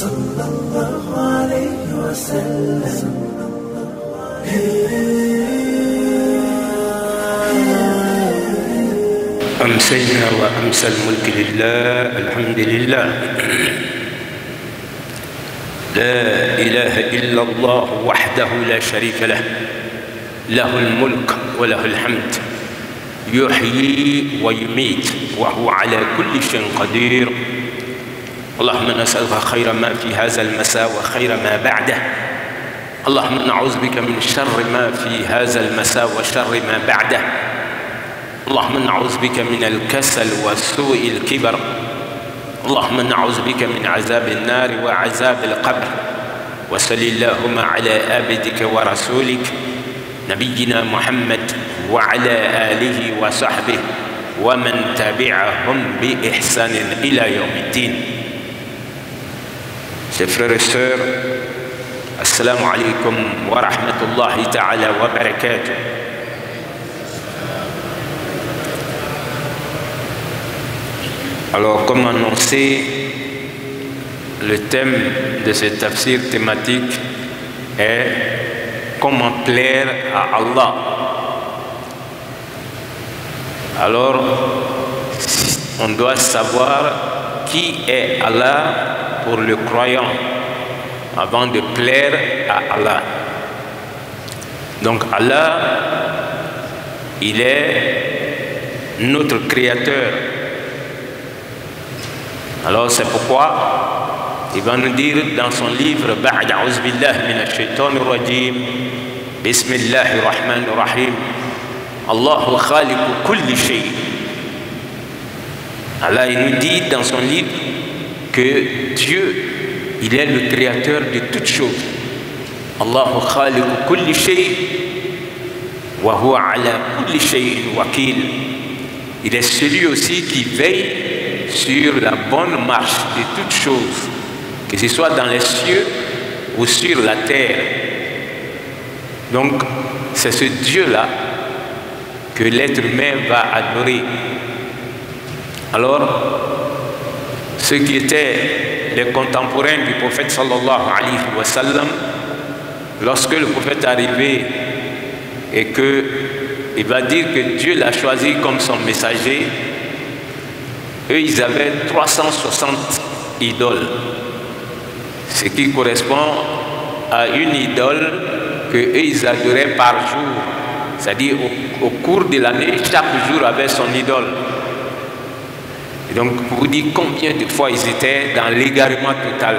صلى الله عليه وسلم. أمسينا وأمسى الملك لله، الحمد لله، لا إله إلا الله وحده لا شريك له، له الملك وله الحمد، يحيي ويميت وهو على كل شيء قدير. اللهم نسألك خير ما في هذا المساء وخير ما بعده. اللهم نعوذ بك من شر ما في هذا المساء وشر ما بعده. اللهم نعوذ بك من الكسل وسوء الكبر. اللهم نعوذ بك من عذاب النار وعذاب القبر. وصل اللهم على عبدك ورسولك نبينا محمد وعلى آله وصحبه ومن تبعهم بإحسان إلى يوم الدين. Chers frères et sœurs, assalamu alaikum wa rahmatullahi ta'ala wa barakatuh. Alors, comme annoncé, le thème de ce tafsir thématique est comment plaire à Allah. Alors, on doit savoir qui est Allah pour le croyant avant de plaire à Allah. Donc Allah, il est notre créateur. Alors c'est pourquoi il va nous dire dans son livre Ba'd a'ouz billah minash shaitanir rajim, Bismillahir rahmanir rahim, Allahu khaliqu kulli shay. Allah, il nous dit dans son livre que Dieu, il est le créateur de toutes choses. Allahu khaliqu kulli shay wa huwa ala kulli shay'in wakil. Il est celui aussi qui veille sur la bonne marche de toutes choses, que ce soit dans les cieux ou sur la terre. Donc, c'est ce Dieu-là que l'être humain va adorer. Alors, ceux qui étaient les contemporains du prophète sallallahu alayhi wa sallam, lorsque le prophète est arrivé et qu'il va dire que Dieu l'a choisi comme son messager, eux ils avaient 360 idoles, ce qui correspond à une idole que eux ils adoraient par jour, c'est-à-dire au cours de l'année, chaque jour avait son idole. Et donc, pour vous dire combien de fois ils étaient dans l'égarement total.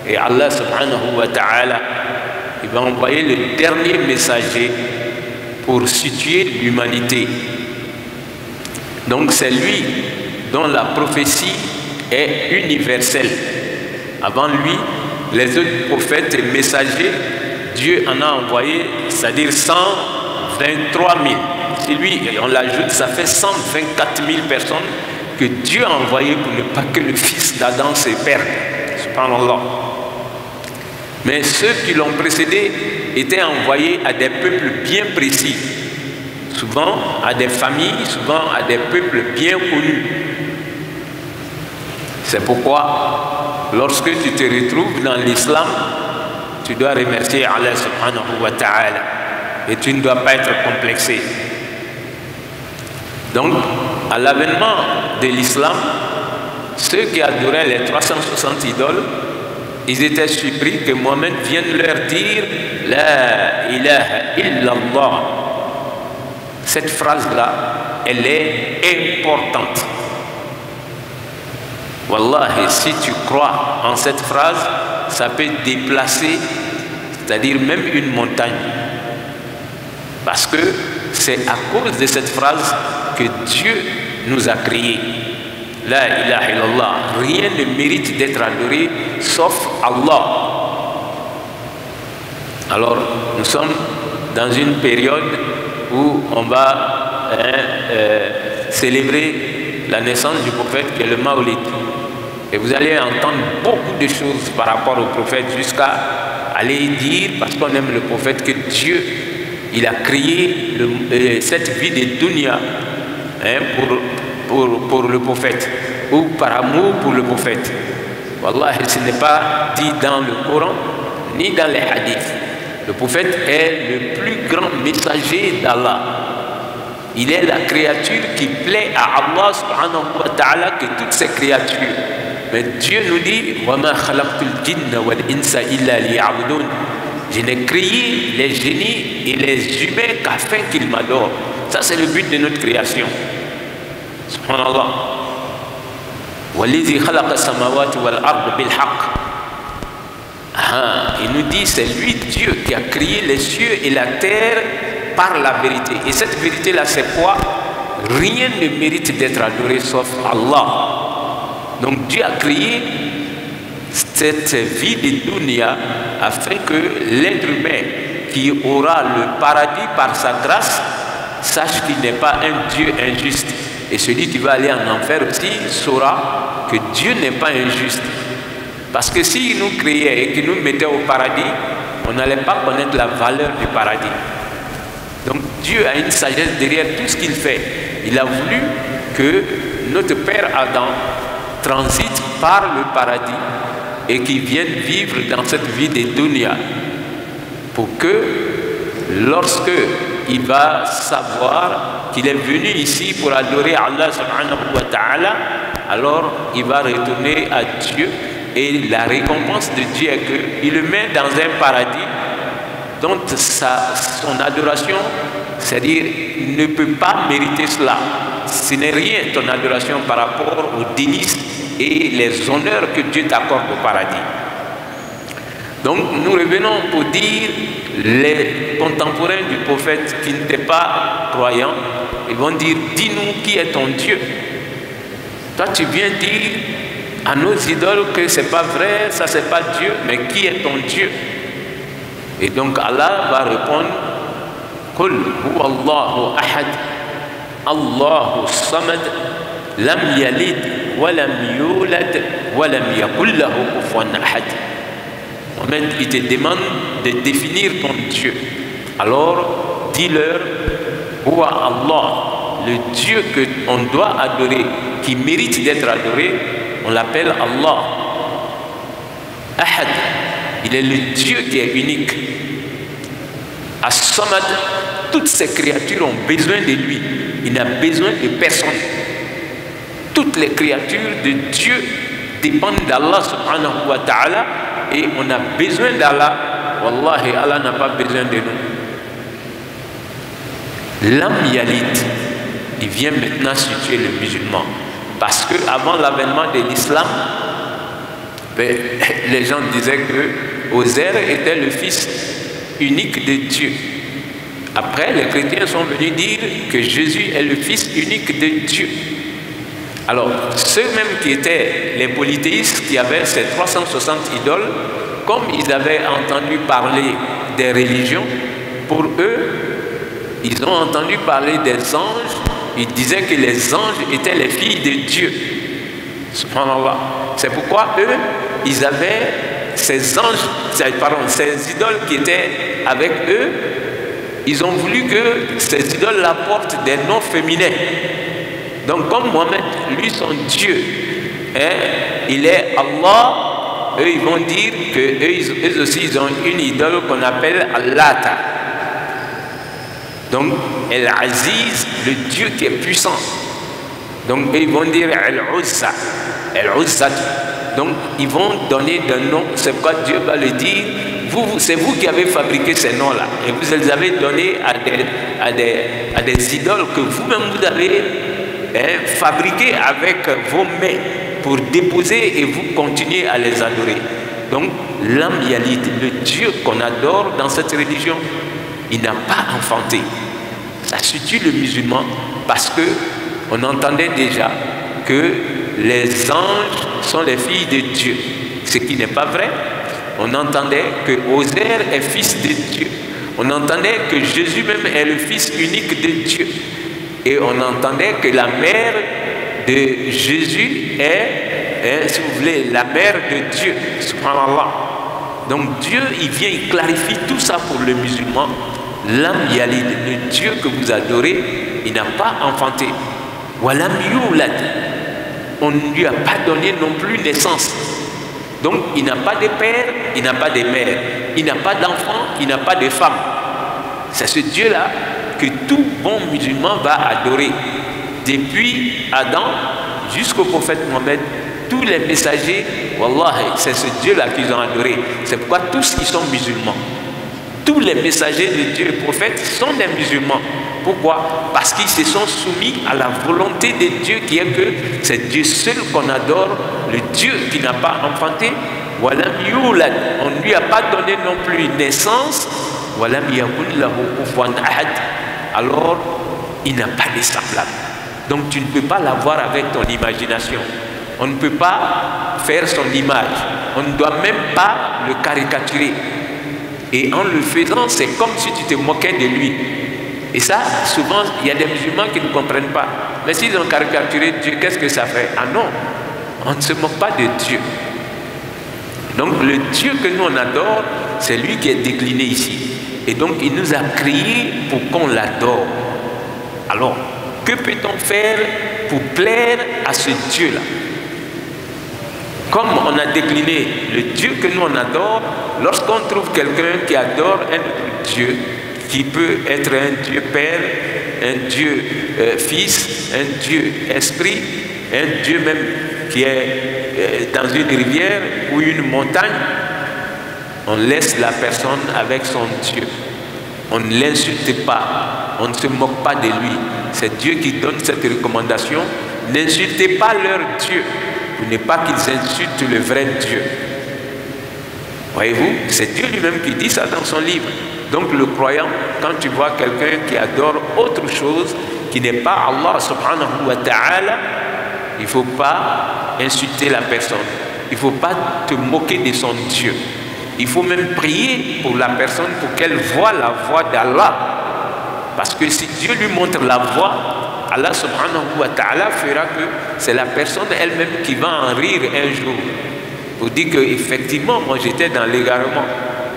Et Allah subhanahu wa ta'ala, il va envoyer le dernier messager pour situer l'humanité. Donc, c'est lui dont la prophétie est universelle. Avant lui, les autres prophètes et messagers, Dieu en a envoyé, c'est-à-dire 123 000. Si lui, on l'ajoute, ça fait 124 000 personnes que Dieu a envoyé pour ne pas que le fils d'Adam se perde. Subhanallah. Mais ceux qui l'ont précédé étaient envoyés à des peuples bien précis, souvent à des familles, souvent à des peuples bien connus. C'est pourquoi, lorsque tu te retrouves dans l'islam, tu dois remercier Allah subhanahu wa ta'ala et tu ne dois pas être complexé. Donc, à l'avènement de l'islam, ceux qui adoraient les 360 idoles, ils étaient surpris que Mohammed vienne leur dire La ilaha illallah. Cette phrase-là, elle est importante. Wallahi, si tu crois en cette phrase, ça peut déplacer, c'est-à-dire même une montagne. Parce que c'est à cause de cette phrase que Dieu nous a créés. La ilaha illallah. Rien ne mérite d'être adoré sauf Allah. Alors, nous sommes dans une période où on va célébrer la naissance du prophète qui est le Maoulid. Et vous allez entendre beaucoup de choses par rapport au prophète, jusqu'à aller dire, parce qu'on aime le prophète, que Dieu, il a créé cette vie de dunya pour le prophète, ou par amour pour le prophète. Wallah, ce n'est pas dit dans le Coran, ni dans les hadiths. Le prophète est le plus grand messager d'Allah. Il est la créature qui plaît à Allah subhanahu wa ta'ala que toutes ces créatures. Mais Dieu nous dit وَمَا خَلَقْتُ الْجِنَّ وَالْإِنسَ إِلَّا لِيَعْبُدُونَ. Je n'ai créé les génies et les humains qu'afin qu'ils m'adorent. Ça c'est le but de notre création. Subhanallah. وَالَّذِي خَلَقَ السَّمَاوَاتِ وَالْأَرْضَ بِالْحَقِّ. Il nous dit c'est lui Dieu qui a créé les cieux et la terre par la vérité. Et cette vérité là c'est quoi? Rien ne mérite d'être adoré sauf Allah. Donc Dieu a créé cette vie de dunya afin que l'être humain qui aura le paradis par sa grâce sache qu'il n'est pas un Dieu injuste. Et celui qui va aller en enfer aussi saura que Dieu n'est pas injuste. Parce que s'il nous créait et qu'il nous mettait au paradis, on n'allait pas connaître la valeur du paradis. Donc Dieu a une sagesse derrière tout ce qu'il fait. Il a voulu que notre père Adam transite par le paradis et qu'il vienne vivre dans cette vie de dunya pour que lorsque il va savoir qu'il est venu ici pour adorer Allah subhanahu wa ta'ala, alors il va retourner à Dieu. Et la récompense de Dieu est qu'il le met dans un paradis dont son adoration, c'est-à-dire, il ne peut pas mériter cela. Ce n'est rien ton adoration par rapport aux délices et les honneurs que Dieu t'accorde au paradis. Donc nous revenons pour dire les contemporains du prophète qui n'étaient pas croyants, ils vont dire, dis-nous qui est ton Dieu. Toi tu viens dire à nos idoles que c'est pas vrai, ça c'est pas Dieu, mais qui est ton Dieu? Et donc Allah va répondre Qul huwa Allahu ahad, Allahu samad, lam yalid wa lam yulad wa lam yakul lahu kufuwan ahad. Mohamed, il te demande de définir ton Dieu. Alors dis-leur huwa Allah, le Dieu que on doit adorer, qui mérite d'être adoré, on l'appelle Allah. Ahad, il est le Dieu qui est unique. As-Samad, toutes ces créatures ont besoin de lui. Il n'a besoin de personne. Toutes les créatures de Dieu dépendent d'Allah subhanahu wa ta'ala et on a besoin d'Allah. Wallahi, Allah n'a pas besoin de nous. Lam Yalid, il vient maintenant situer le musulman. Parce qu'avant l'avènement de l'islam, les gens disaient que Ozer était le fils unique de Dieu. Après, les chrétiens sont venus dire que Jésus est le fils unique de Dieu. Alors, ceux-mêmes qui étaient les polythéistes, qui avaient ces 360 idoles, comme ils avaient entendu parler des religions, pour eux, ils ont entendu parler des anges. Ils disaient que les anges étaient les filles de Dieu. Subhanallah. C'est pourquoi eux, ils avaient ces anges, ces idoles qui étaient avec eux. Ils ont voulu que ces idoles apportent des noms féminins. Donc comme Mohamed, lui, son Dieu, il est Allah, eux, ils vont dire qu'eux aussi, ils ont une idole qu'on appelle Allata. Donc, El-Aziz, le Dieu qui est puissant. Donc, ils vont dire El-Uzza. El-Uzza. Donc, ils vont donner des noms. C'est pourquoi Dieu va le dire. C'est vous qui avez fabriqué ces noms-là. Et vous les avez donnés à des idoles que vous-même vous avez fabriquées avec vos mains pour déposer et vous continuez à les adorer. Donc, Lam Yalid, le Dieu qu'on adore dans cette religion, il n'a pas enfanté. Ça situe le musulman parce que on entendait déjà que les anges sont les filles de Dieu, ce qui n'est pas vrai. On entendait que Ozer est fils de Dieu. On entendait que Jésus même est le fils unique de Dieu. Et on entendait que la mère de Jésus est, si vous voulez, la mère de Dieu. Subhanallah. Donc Dieu, il vient, il clarifie tout ça pour le musulman. Lam Yalid, le Dieu que vous adorez, il n'a pas enfanté. Walam Yulad, on ne lui a pas donné non plus naissance. Donc il n'a pas de père, il n'a pas de mère, il n'a pas d'enfant, il n'a pas de femme. C'est ce Dieu-là que tout bon musulman va adorer. Depuis Adam jusqu'au prophète Mohammed, tous les messagers, Wallah, c'est ce Dieu-là qu'ils ont adoré. C'est pourquoi tous ils sont musulmans. Tous les messagers de Dieu et prophètes sont des musulmans. Pourquoi? Parce qu'ils se sont soumis à la volonté de Dieu qui est que c'est Dieu seul qu'on adore, le Dieu qui n'a pas enfanté. On ne lui a pas donné non plus naissance. Alors, il n'a pas de semblable. Donc tu ne peux pas l'avoir avec ton imagination. On ne peut pas faire son image. On ne doit même pas le caricaturer. Et en le faisant, c'est comme si tu te moquais de lui. Et ça, souvent, il y a des musulmans qui ne comprennent pas. Mais s'ils ont caricaturé Dieu, qu'est-ce que ça fait? Ah non, on ne se moque pas de Dieu. Donc le Dieu que nous on adore, c'est lui qui est décliné ici. Et donc il nous a créés pour qu'on l'adore. Alors, que peut-on faire pour plaire à ce Dieu-là? Comme on a décliné le Dieu que nous on adore, lorsqu'on trouve quelqu'un qui adore un autre Dieu, qui peut être un Dieu Père, un Dieu Fils, un Dieu Esprit, un Dieu même qui est dans une rivière ou une montagne, on laisse la personne avec son Dieu. On ne l'insulte pas, on ne se moque pas de lui. C'est Dieu qui donne cette recommandation. N'insultez pas leur Dieu, pour ne pas qu'ils insultent le vrai Dieu. Voyez-vous, c'est Dieu lui-même qui dit ça dans son livre. Donc le croyant, quand tu vois quelqu'un qui adore autre chose, qui n'est pas Allah subhanahu wa ta'ala, il ne faut pas insulter la personne. Il ne faut pas te moquer de son Dieu. Il faut même prier pour la personne pour qu'elle voie la voie d'Allah. Parce que si Dieu lui montre la voie, Allah subhanahu wa ta'ala fera que c'est la personne elle-même qui va en rire un jour. Pour dire qu'effectivement, moi j'étais dans l'égarement.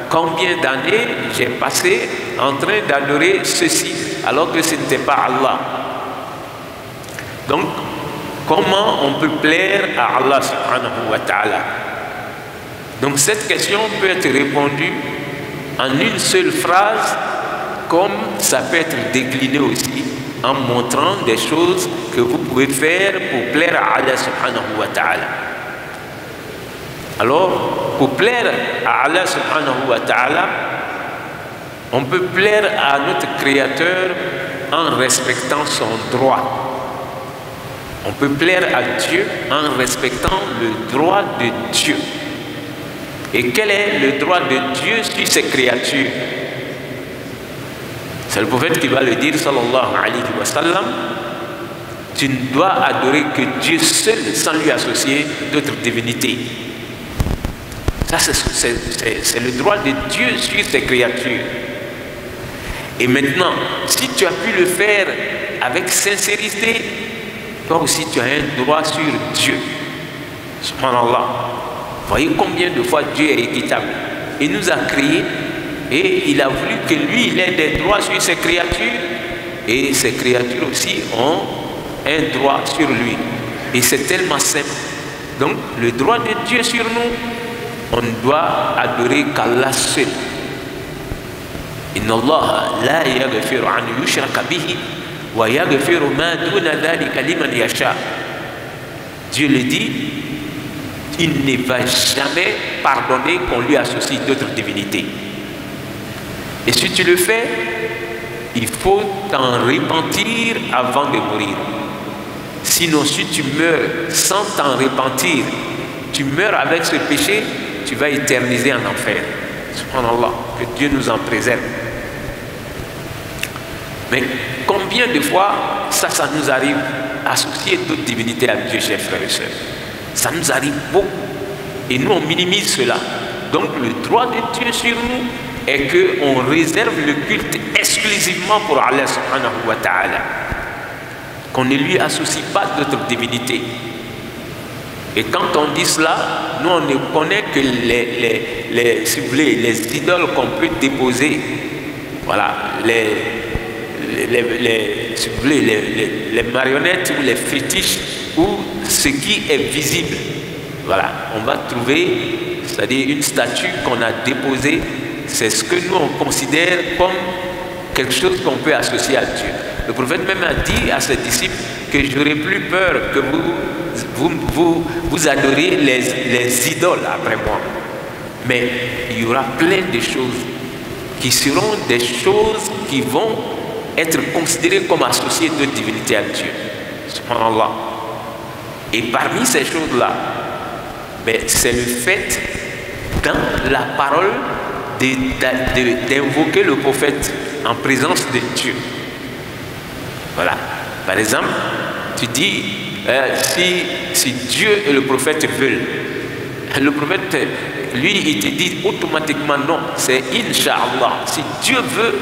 Combien d'années j'ai passé en train d'adorer ceci alors que ce n'était pas Allah. Donc, comment on peut plaire à Allah subhanahu wa ta'ala? Donc cette question peut être répondue en une seule phrase, comme ça peut être décliné aussi en montrant des choses que vous pouvez faire pour plaire à Allah subhanahu wa ta'ala. Alors, pour plaire à Allah subhanahu wa ta'ala, on peut plaire à notre Créateur en respectant son droit. On peut plaire à Dieu en respectant le droit de Dieu. Et quel est le droit de Dieu sur ses créatures? C'est le prophète qui va le dire, sallallahu alayhi wa sallam. Tu ne dois adorer que Dieu seul sans lui associer d'autres divinités. Ça, c'est le droit de Dieu sur ses créatures. Et maintenant, si tu as pu le faire avec sincérité, toi aussi tu as un droit sur Dieu. Subhanallah. Voyez combien de fois Dieu est équitable. Il nous a créés et il a voulu que lui, il ait des droits sur ses créatures. Et ses créatures aussi ont un droit sur lui. Et c'est tellement simple. Donc, le droit de Dieu sur nous, on ne doit adorer qu'Allah seul. Inna Allah la yaghfiru an yushraka bihi wa yaghfiru ma duna dhalika liman yasha. Dieu le dit, il ne va jamais pardonner qu'on lui associe d'autres divinités. Et si tu le fais, il faut t'en repentir avant de mourir. Sinon, si tu meurs sans t'en repentir, tu meurs avec ce péché, tu vas éterniser en enfer. Subhanallah, que Dieu nous en préserve. Mais combien de fois ça nous arrive associer d'autres divinités à Dieu, chers frères et sœurs? Ça nous arrive beaucoup. Et nous, on minimise cela. Donc, le droit de Dieu sur nous est qu'on réserve le culte exclusivement pour Allah subhanahu wa ta'ala. Qu'on ne lui associe pas d'autres divinités. Et quand on dit cela, nous on ne connaît que si vous voulez, les idoles qu'on peut déposer. Voilà, si vous voulez, les marionnettes ou les fétiches ou ce qui est visible. Voilà, on va trouver, c'est-à-dire une statue qu'on a déposée, c'est ce que nous on considère comme quelque chose qu'on peut associer à Dieu. Le prophète même a dit à ses disciples que j'aurais plus peur que vous adoriez les idoles après moi. Mais il y aura plein de choses qui seront des choses qui vont être considérées comme associées de divinité à Dieu. Subhanallah. Et parmi ces choses-là, c'est le fait dans la parole d'invoquer le prophète en présence de Dieu. Voilà. Par exemple, tu dis si Dieu et le prophète veulent, le prophète, lui, il te dit automatiquement non, c'est Inch'Allah. Si Dieu veut,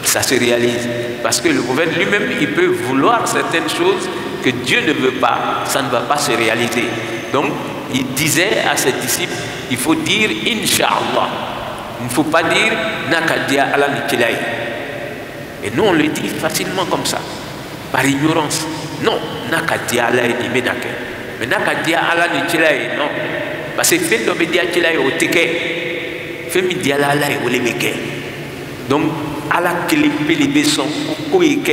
ça se réalise. Parce que le prophète lui-même, il peut vouloir certaines choses que Dieu ne veut pas, ça ne va pas se réaliser. Donc, il disait à ses disciples, il faut dire Inch'Allah. Il ne faut pas dire Nakadia ala Nikilai. Et nous, on le dit facilement comme ça, par ignorance. Non, Nakadia ala Nimenake. Mais Nakadia ala Nikilai, non. Parce que fait l'obédia Kilai au Teke, fait Midiala ala et Olemeke. Donc, ala Kilipe les Besson, au Koike,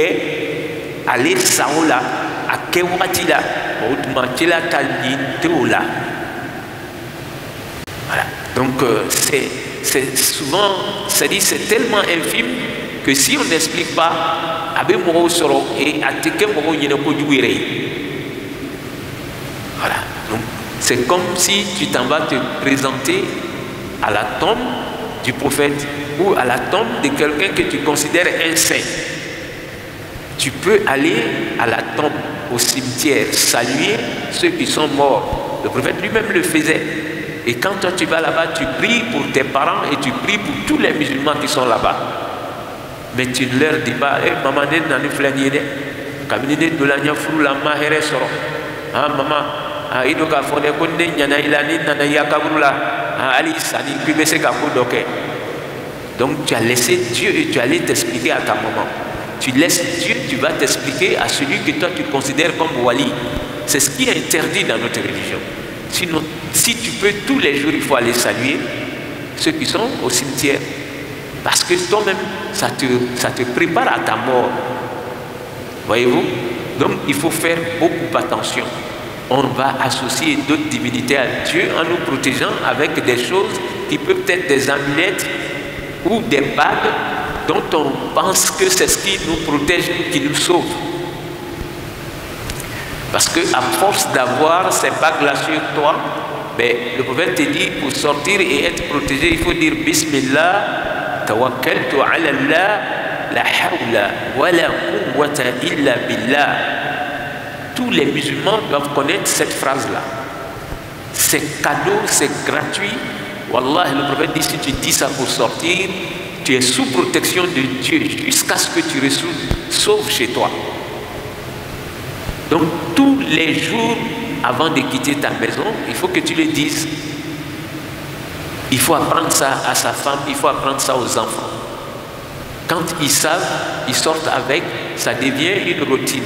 allez Saola, à Kewatila, au Matila Talni, Teola. Voilà. Donc, c'est souvent, c'est-à-dire c'est tellement infime que si on n'explique pas, Abe Moro Soro et Ateke Moro Yenoko Yuire. Voilà. Donc, c'est comme si tu t'en vas te présenter à la tombe du prophète ou à la tombe de quelqu'un que tu considères un saint. Tu peux aller à la tombe, au cimetière, saluer ceux qui sont morts. Le prophète lui-même le faisait. Et quand toi tu vas là-bas, tu pries pour tes parents et tu pries pour tous les musulmans qui sont là-bas. Mais tu ne leur dis pas, maman, nani flaniene, kabinine de la nyafru la mahere soro. Ah maman, ah idoka fone konne nyana ilani nana yakabrula, ah ali sani kubese kakudoke. Donc tu as laissé Dieu et tu allais t'expliquer à ta maman. Tu laisses Dieu, tu vas t'expliquer à celui que toi tu considères comme wali. C'est ce qui est interdit dans notre religion. Sinon, si tu peux, tous les jours, il faut aller saluer ceux qui sont au cimetière. Parce que toi-même, ça te prépare à ta mort. Voyez-vous? Donc, il faut faire beaucoup attention. On va associer d'autres divinités à Dieu en nous protégeant avec des choses qui peuvent être des amulettes ou des bagues dont on pense que c'est ce qui nous protège, qui nous sauve. Parce que à force d'avoir ces bagues-là sur toi, le prophète te dit, pour sortir et être protégé, il faut dire Bismillah, tawakkaltu ala Allah, la hawla wa la quwwata illa billah. Tous les musulmans doivent connaître cette phrase-là. C'est cadeau, c'est gratuit. Wallah, le prophète dit, si tu dis ça pour sortir, tu es sous protection de Dieu jusqu'à ce que tu sauves chez toi. Donc, tous les jours, avant de quitter ta maison, il faut que tu le dises. Il faut apprendre ça à sa femme, il faut apprendre ça aux enfants. Quand ils savent, ils sortent avec, ça devient une routine.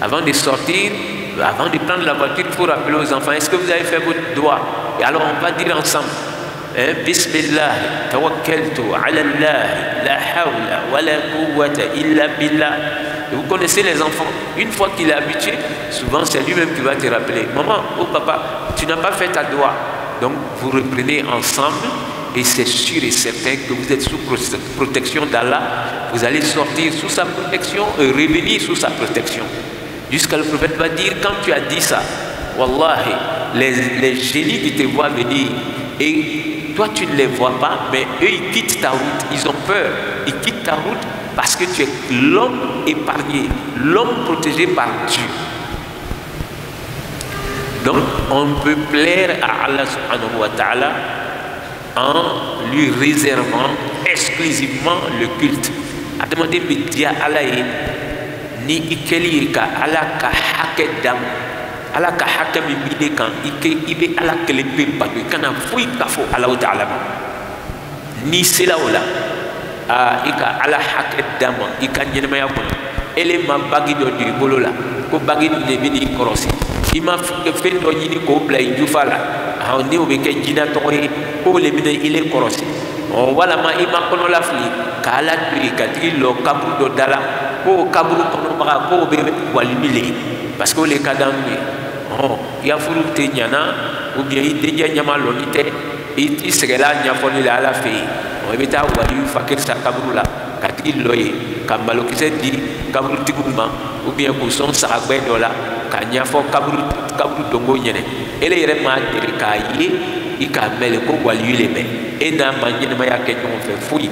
Avant de sortir, avant de prendre la voiture, il faut rappeler aux enfants, est-ce que vous avez fait votre doigt? Et alors on va dire ensemble, Bismillah, tawakkaltu ala Allah, la hawla wa la quwwata illa billah. Et vous connaissez les enfants, une fois qu'il est habitué, souvent c'est lui-même qui va te rappeler, maman, oh papa, tu n'as pas fait ta doigt. Donc vous reprenez ensemble et c'est sûr et certain que vous êtes sous protection d'Allah. Vous allez sortir sous sa protection et revenir sous sa protection. Jusqu'à le prophète va dire, quand tu as dit ça, Wallahi, les génies qui te voient venir et toi tu ne les vois pas, mais eux ils quittent ta route, ils ont peur, ils quittent ta route parce que tu es l'homme épargné, l'homme protégé par Dieu. Donc on peut plaire à Allah subhanahu wa ta'ala en lui réservant exclusivement le culte. A demander média Allah ni ikeli ka Allah ka hake dam Allah ka hake mi bide kan ike ibe Allah kelembe batu kana fui kafo Allah ta'ala ni sela wala ika Allah hake dam ika nyema ya ko ele ma bagi do di bolola ko bagi de bini korosi ima fɛn dɔ ɲini k'o bila i jufa la ni o bɛ kɛ jinɛ tɔgɔ ye k'o le bɛna i le kɔrɔsi walama i ma kɔnɔla fili k'a la to yen ka tigi lɔ kaburu dɔ da la k'o kaburu kɔnɔbaga k'o bɛ waliyu le parce que o le ka d'an ye i ya furu tɛ ɲana ou bien i denkɛ ɲama lɔnni tɛ i sɛgɛla ɲɛfɔli la ala fɛ yen i bɛ taa waliyu fakiri sa kaburu la ka tigi lɔ yen ka malokisɛ di kaburutigiw ma ou bien k'u sɔn sagagbɛ dɔ la ka ɲɛfɔ kaburu dongo ɲɛnɛ ele yɛrɛ m'a deli k'a ye i k'a mɛn le ko waliyu le mɛn e n'a ma ɲɛnɛmaya kɛ ɲɔgɔn fɛ foyi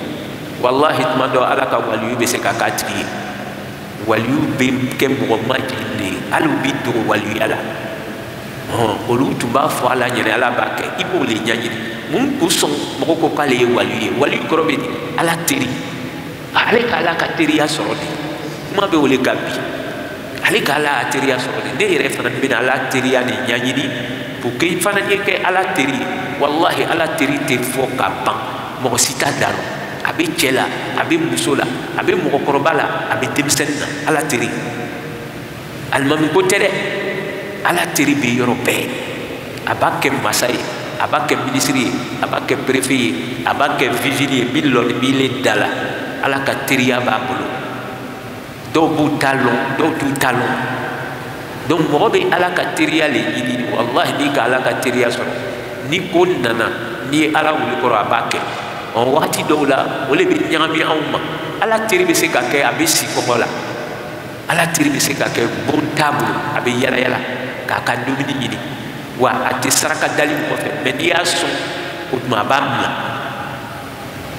walahi tuma dɔ ala ka waliyu bɛ se ka k'a tigi ye waliyu bɛ kɛ mɔgɔ majigin de ye hali u bɛ dogo waliyuya la olu tun b'a fɔ ala ɲɛnɛ ala b'a kɛ i b'o le ɲɛɲini mun k'u sɔn mɔgɔ ko k'ale ye waliyu ye waliyu kɔrɔ bɛ di ala teri ale ka ala ka teriya sɔrɔ de kuma bɛ wele ka bi ale ka ala teriya sɔrɔ de ne yɛrɛ fana bɛna ala teriya de ɲɛɲini pour que i fana ye kɛ ala teri ye walahi ala teri tɛ fɔ ka ban mɔgɔ si t'a da rɔ a bɛ cɛ la a bɛ muso la a bɛ mɔgɔkɔrɔba la a bɛ denmisɛnnin na ala teri alimami ko tɛ dɛ ala teri bɛ yɔrɔ bɛɛ a b'a kɛ masa ye a b'a kɛ minisiri ye a b'a kɛ perefe ye a b'a kɛ vigile ye min lɔnni b'i le da la ala ka teriya b'a bolo dɔw b'u ta lɔn dɔw t'u ta lɔn donc mɔgɔ bɛ ala ka teriya le ɲini walahi n'i ka ala ka teriya sɔrɔ ni ko nana n'i ye ala wuli kɔrɔ a b'a kɛ waati dɔw la o le bɛ ɲagami anw ma ala teri bɛ se ka kɛ a bɛ si kɔngɔ la ala teri bɛ se ka kɛ bon t'a bolo a bɛ yala yala k'a ka dumuni ɲini wa a tɛ saraka dali kɔfɛ mais n'i y'a sɔn o tuma a b'a bila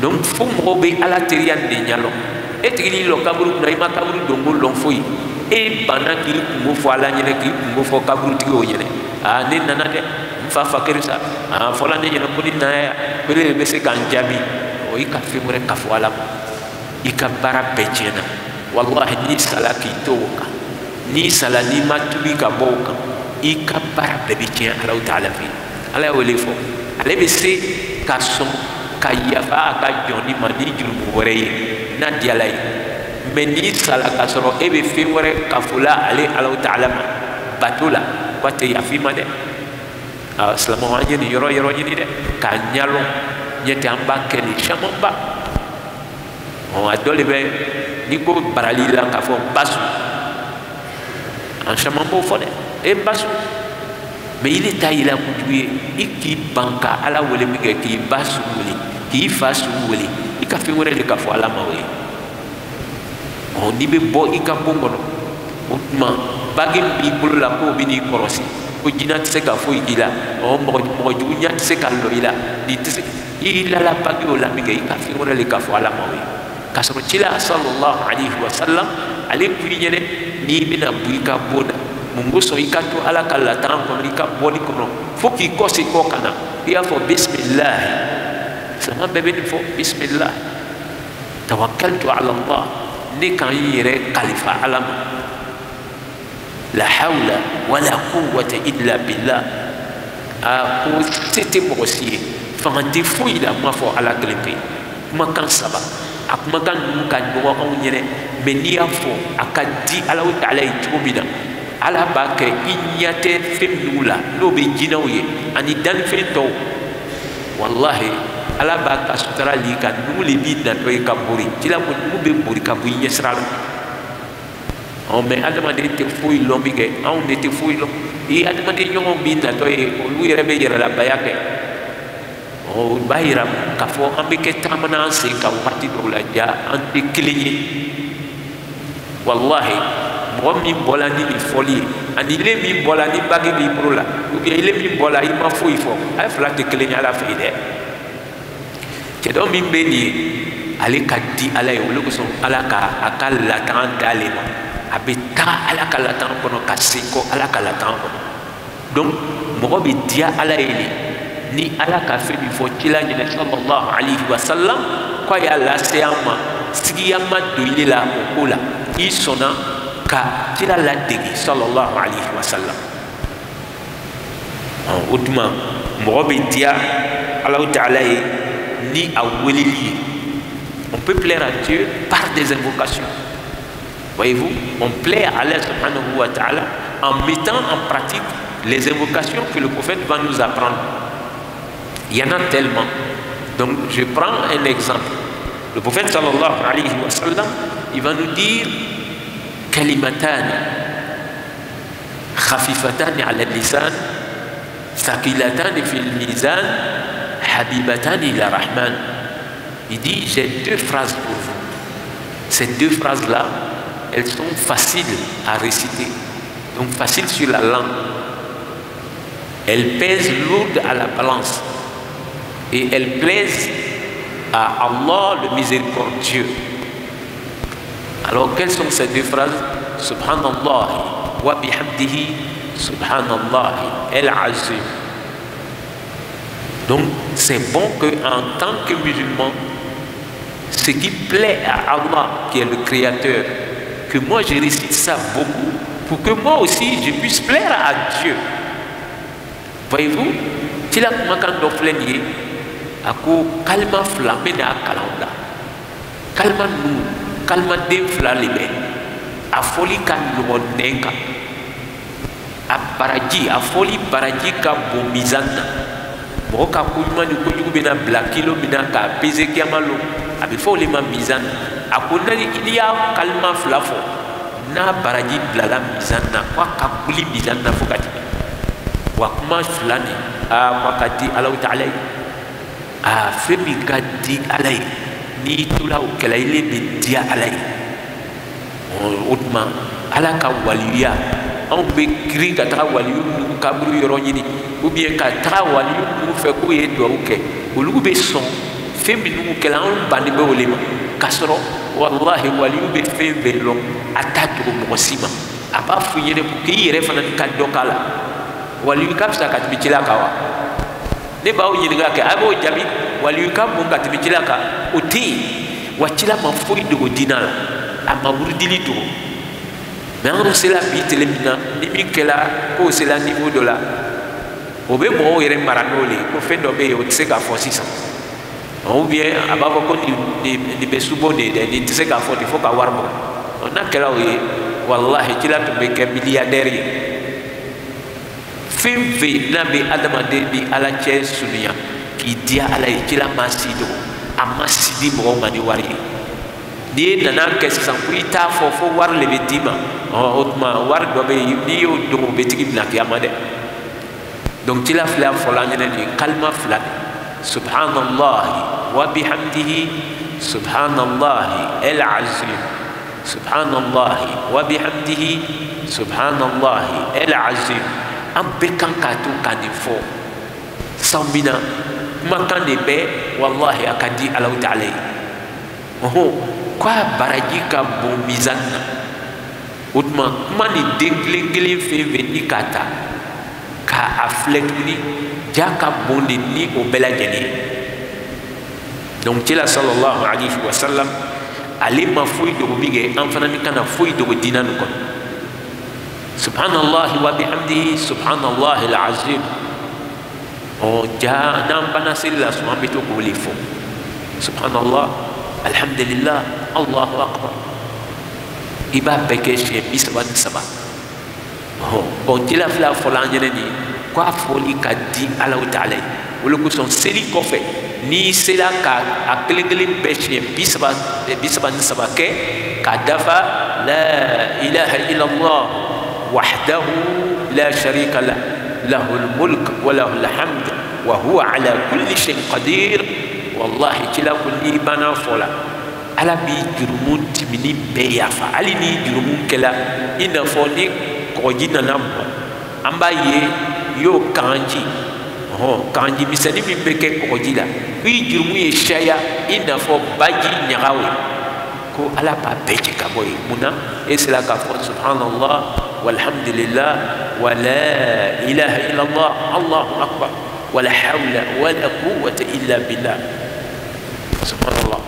donc fo mɔgɔw bɛ ala teriya de ɲalɔn e tigini lɔ kaburu kunna i ma kaburu donko lɔn foyi e banna k'i kungo fɔ ala ɲɛnɛ k'i kungo fɔ kaburutigiw ɲɛnɛ ne nana dɛ n fa fakiri sa fɔla ne ɲɛnɛ ko ni nana yan ko ne de bɛ se k'an jaabi i ka fɛn wɛrɛ ka fɔ ala ma i ka baara bɛɛ tiɲɛna walahi n'i sala k'i to o kan n'i sala n'i ma tubi ka bɔ o kan i ka baara bɛɛ bɛ tiɲɛ alaw ta'ala fɛ ala y'o le fɔ ale bɛ se ka sɔn ka yafa a ka jɔnni ma ni jurumu wɛrɛ ye n'a diyala ye mais n'i sala ka sɔrɔ e bɛ fɛn wɛrɛ kafola ale alaw ta'ala ma bato la ko a tɛ yafa i ma dɛ silamɛw an ye nin yɔrɔ ɲini dɛ k'a ɲalɔn ɲɛ tɛ an b'a kɛ nin caman ba a dɔ de bɛ n'i ko barali la k'a fɔ basu an caman b'o fɔ dɛ e basu mais i le t'a yira kojugu ye i k'i ban ka ala wele min kɛ k'i ba su wele k'i fa su wele i ka fɛn wɛrɛ de ka fɔ ala ma o ye n'i bɛ bɔ i ka bon kɔnɔ o tuma bagi min b'i bolo la k'o bɛ n'i kɔlɔsi ko jinɛ tɛ se ka foyi k'i la mɔgɔ juguya tɛ se ka lɔ i la n'i tɛ se i lala bagi o la min kɛ i ka fɛn wɛrɛ de ka fɔ ala ma o ye k'a sɔrɔ cila sallallahu alaihi wa sallam ale kun ɲɛnɛ n'i bɛna bɔ i ka bon na mun kosɔn i ka to ala ka latan kɔnɔ i ka bɔli kɔnɔ fo k'i kɔsi kɔ ka na i y'a fɔ bisimilahi sama bɛɛ bɛ nin fɔ bisimilahi tawakkaltu ala Allah ne kan n yɛrɛ kalifa ala ma la hawla wala quwwata illa billah ko se tɛ mɔgɔ si ye fanga tɛ foyi la kuma fɔ ala kelen pe kumakan saba a kumakan ninnu ka dɔgɔ anw ɲɛnɛ mais n'i y'a fɔ a ka di ala ta'ala ye cogo min na ala b'a kɛ i ɲɛ tɛ fɛn minnu la n'o bɛ jinɛw ye ani dannifɛn tɔw walahi ala b'a ka sutura li ka nugu le b'i natɔ ye ka bori tila ko nugu bɛ bori ka bɔ i ɲɛsira la mais adamaden tɛ foyi lɔn min kɛ anw de tɛ foyi lɔn i adamaden ɲɔgɔn b'i natɔ ye olu yɛrɛ bɛ yɛrɛlabaya kɛ o b'a yira k'a fɔ an bɛ kɛ taamana an sen kan waati dɔw la ja an tɛ kelen ye walahi mɔgɔ min bɔla ni nin fɔli ye ani ile min bɔla ni bagi b'i bolo la ou bien ile min bɔla i ma foyi fɔ a ye fila tɛ kelen ye ala fɛ yen dɛ cɛ dɔ min bɛ nin ye ale ka di ala ye olu kosɔn ala ka a ka latan d'ale ma a bɛ taga ala ka latan kɔnɔ ka se kɔ ala ka latan kɔnɔ donc mɔgɔ bɛ diya ala ye de ni ala ka fɛn min fɔ cila ɲinɛ sallallahu alaihi wa sallam k'a y'a lase an ma sigiya ma don ile la o ko la i sɔnna ka cila ladege sallallahu alaihi wa sallam o tuma mɔgɔ bɛ diya ala ta'ala ye ni a weleli ye on peut plaire à Dieu par des invocations voyez-vous on plaît à Allah subhanahu wa ta'ala en mettant en pratique les invocations que le prophète va nous apprendre. Il y en a tellement. Donc je prends un exemple. Le prophète sallallahu alayhi wa sallam, il va nous dire kalimatan khafifatan ala lisan thaqilatan fil mizan habibatan ila rahman. Il dit, j'ai deux phrases pour vous. Ces deux phrases-là, elles sont faciles à réciter, donc faciles sur la langue. Elles pèsent lourdes à la balance et elles plaisent à Allah le miséricordieux. Alors quelles sont ces deux phrases? Subhanallah wa bihamdihi, subhanallah el-azim. Donc c'est bon qu'en tant que musulman, ce qui plaît à Allah, qui est le créateur, que moi je récite ça beaucoup pour que moi aussi je puisse plaire à Dieu. Voyez-vous, si la makan do flenier, ako kalma flamé na kalanda, kalma nu, kalma de flalebe, a foli kan no nenka, a baraji, a foli baraji ka bomizana. Moka kujuma ni kujugu bina blakilo bina ka pese kiamalo abi fo le ma mizan akona ni ilia kalma flafo na baraji blala mizan na kwa kakuli mizan na fokati wa kuma fulani a wakati Allah Ta'ala a femi kadi alai ni tula o kala ile bi dia alai utma ala ka waliya on be kiri ka ta waliyu kabru yoro nyini ou bien ka ta waliyu mu fe ko ye do ke olugu be son femi nu ke la on bani be olema kasoro wallahi waliyu be fe be lo atatu mo sima aba fu yere pour que yere fana ka do kala waliyu ka sa ka tibitila kawa ne ba o nyini ga ke abo jabi waliyu ka mo ka tibitila ka oti wachila mafuri do dinala ama wurdili do. Mais c'est la bite les mina, ni mikela, ko c'est la niveau de la. Obe mo yere maranoli, ko fait d'obé o tseka forci ça. Ou bien abava ko ni besubone ni tseka forti faut qu'avoir bon. On a kela oui, wallahi tila to be ke milliardaire. Fimve na be adama de bi ala che sunya ki dia ala tila masido, amasidi mo mani wari. Ni nana kesi sankuita fofo war le betima otma war dobe ni o do betigi na kiyamade. Donc tila fla folanya ni kalma fla subhanallah wa bihamdihi subhanallah el-azim subhanallah wa bihamdihi subhanallah el-azim am bekan katu kanifo sambina makan be wallahi akadi Allah Ta'ala kwa baraji ka bomizana utma mani dengle fe veni kata ka aflekni jaka bondi ni o belajeni. Donc tila sallallahu alayhi wa sallam ali ma fuy do bige en fana ni kana fuy do dinan ko subhanallah wa bihamdihi subhanallah al-azim o ja nam banasilla sumamito ko lifo subhanallah alhamdulillah Allahu akbar iba bekeshe bisaba saba bon tila fla folanye ni kwa foli kadi Allah Ta'ala wala ko son seli ko fe ni sela ka aklegele beshe bisaba saba ke kadafa la ilaha illallah wahdahu la sharika la lahul mulk wa lahul hamd wa huwa ala kulli shay'in qadir. Wallahi tila kulli bana fola ala bi jurumun timini be yafa ali ni jurumun kela ina foni ko jina nambo amba ye yo kanji kanji misani mi beke ko jila wi jurumu ye shaya ina fo baji nyagawe ko ala ba beje kaboy muna esla ka fo subhanallah walhamdulillah wa la ilaha illallah Allahu akbar wa la hawla wa la quwwata illa billah subhanallah.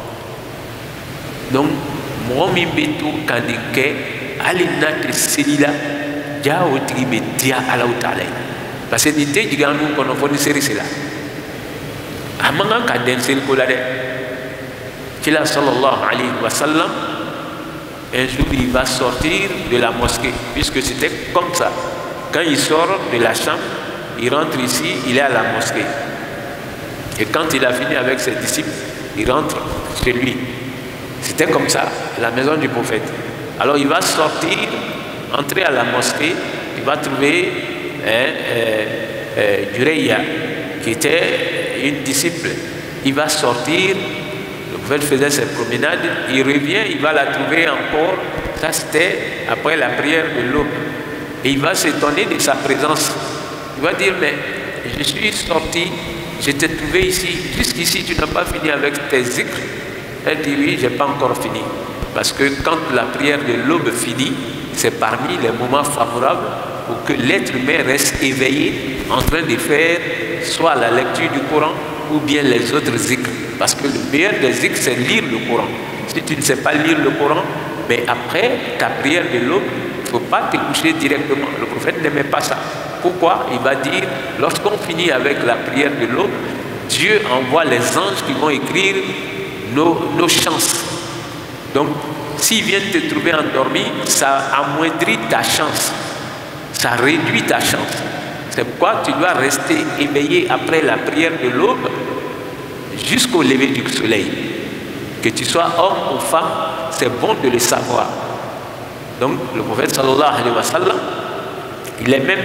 Donc mo mi betu kadike ali natri selila jawo tibe dia Allah Ta'ala parce que ni te jiganu kono foni seri sela amanga ka den sel ko la de tila sallallahu alayhi wa sallam un jour il va sortir de la mosquée, puisque c'était comme ça. Quand il sort de la chambre, il rentre ici, il est à la mosquée. Et quand il a fini avec ses disciples, il rentre chez lui. C'était comme ça, la maison du prophète. Alors il va sortir, entrer à la mosquée, il va trouver Jureya, qui était une disciple. Il va sortir, le prophète faisait ses promenades, il revient, il va la trouver encore. Ça c'était après la prière de l'aube. Et il va s'étonner de sa présence. Il va dire, mais je suis sorti, je t'ai trouvé ici, jusqu'ici tu n'as pas fini avec tes zikrs. Elle dit, oui, je n'ai pas encore fini. Parce que quand la prière de l'aube finit, c'est parmi les moments favorables pour que l'être humain reste éveillé en train de faire soit la lecture du Coran ou bien les autres zikrs. Parce que le meilleur des zikrs, c'est lire le Coran. Si tu ne sais pas lire le Coran, mais après ta prière de l'aube, il ne faut pas te coucher directement. Le prophète n'aimait pas ça. Pourquoi? Il va dire, lorsqu'on finit avec la prière de l'aube, Dieu envoie les anges qui vont écrire nos chances. Donc, s'ils viennent te trouver endormi, ça amoindrit ta chance. Ça réduit ta chance. C'est pourquoi tu dois rester éveillé après la prière de l'aube jusqu'au lever du soleil. Que tu sois homme ou femme, c'est bon de le savoir. Donc, le prophète sallallahu alayhi wa sallam, il est même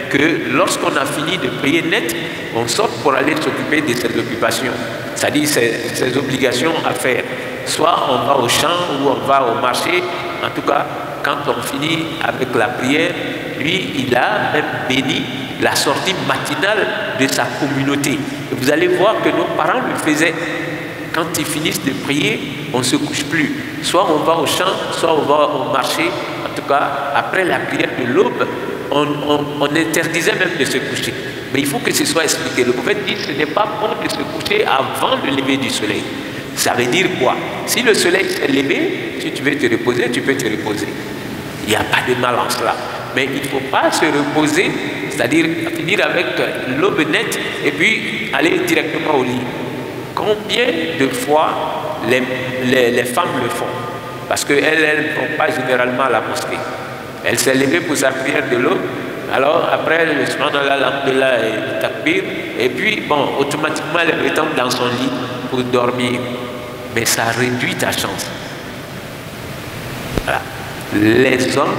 que lorsqu'on a fini de prier net, on sort pour aller s'occuper de ses occupations, c'est-à-dire ses obligations à faire. Soit on va au champ ou on va au marché. En tout cas, quand on finit avec la prière, lui, il a même béni la sortie matinale de sa communauté. Et vous allez voir que nos parents le faisaient. Quand ils finissent de prier, on ne se couche plus. Soit on va au champ, soit on va au marché. En tout cas, après la prière de l'aube, on interdisait même de se coucher. Mais il faut que ce soit expliqué. Le prophète dit que ce n'est pas bon de se coucher avant le lever du soleil. Ça veut dire quoi? Si le soleil s'est levé, si tu veux te reposer, tu peux te reposer. Il n'y a pas de mal en cela. Mais il ne faut pas se reposer, c'est-à-dire finir avec l'aube nette et puis aller directement au lit. Combien de fois les femmes le font? Parce qu'elles ne vont pas généralement à la mosquée. Elle s'est levée pour sa prière de l'aube. Alors après le subhanallah, alhamdulillah et le takbir, et puis bon, automatiquement elle retombe dans son lit pour dormir. Mais ça réduit ta chance. Voilà. Les hommes,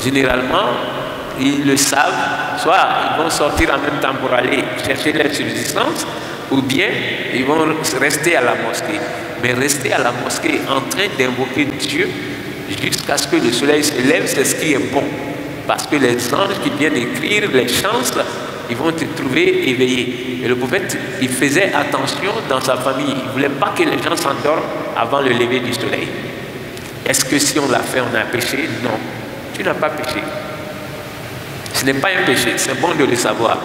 généralement, ils le savent, soit ils vont sortir en même temps pour aller chercher leur subsistance, ou bien ils vont rester à la mosquée. Mais rester à la mosquée en train d'invoquer Dieu jusqu'à ce que le soleil se lève, c'est ce qui est bon. Parce que les anges qui viennent écrire les chances, ils vont te trouver éveillé. Et le prophète, il faisait attention dans sa famille. Il ne voulait pas que les gens s'endorment avant le lever du soleil. Est-ce que si on l'a fait, on a péché? Non. Tu n'as pas péché. Ce n'est pas un péché, c'est bon de le savoir.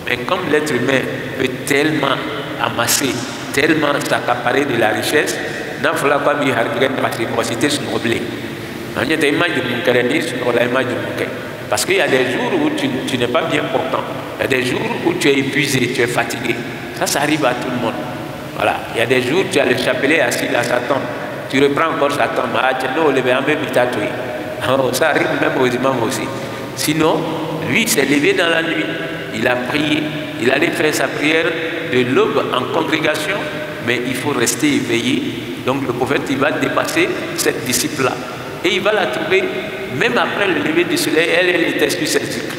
Mais comme l'être humain peut tellement amasser, tellement s'accaparer de la richesse, n'a fallu pas m'y harguer de citer son problème. Parce qu'il y a des jours où tu n'es pas bien portant. Il y a des jours où tu es épuisé, tu es fatigué. Ça arrive à tout le monde. Voilà. Il y a des jours où tu as le chapelet assis dans sa tombe. Tu reprends encore sa tombe. Ça arrive même aux imams aussi. Sinon, lui, il s'est levé dans la nuit. Il a prié. Il allait faire sa prière de l'aube en congrégation. Mais il faut rester éveillé. Donc le prophète, il va dépasser cette disciple-là. Et il va la trouver, même après le lever du soleil, elle était sur ses zikrs.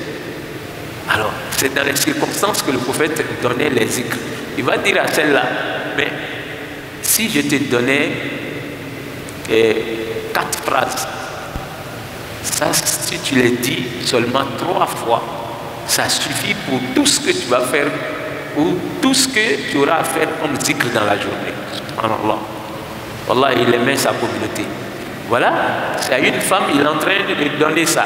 Alors, c'est dans les circonstances que le prophète donnait les zikrs. Il va dire à celle-là, mais si je te donnais 4 phrases, ça, si tu les dis seulement 3 fois, ça suffit pour tout ce que tu vas faire ou tout ce que tu auras à faire comme zikr dans la journée. Subhanallah. Wallah, il aimait sa communauté. Voilà, c'est à une femme, il est en train de donner ça.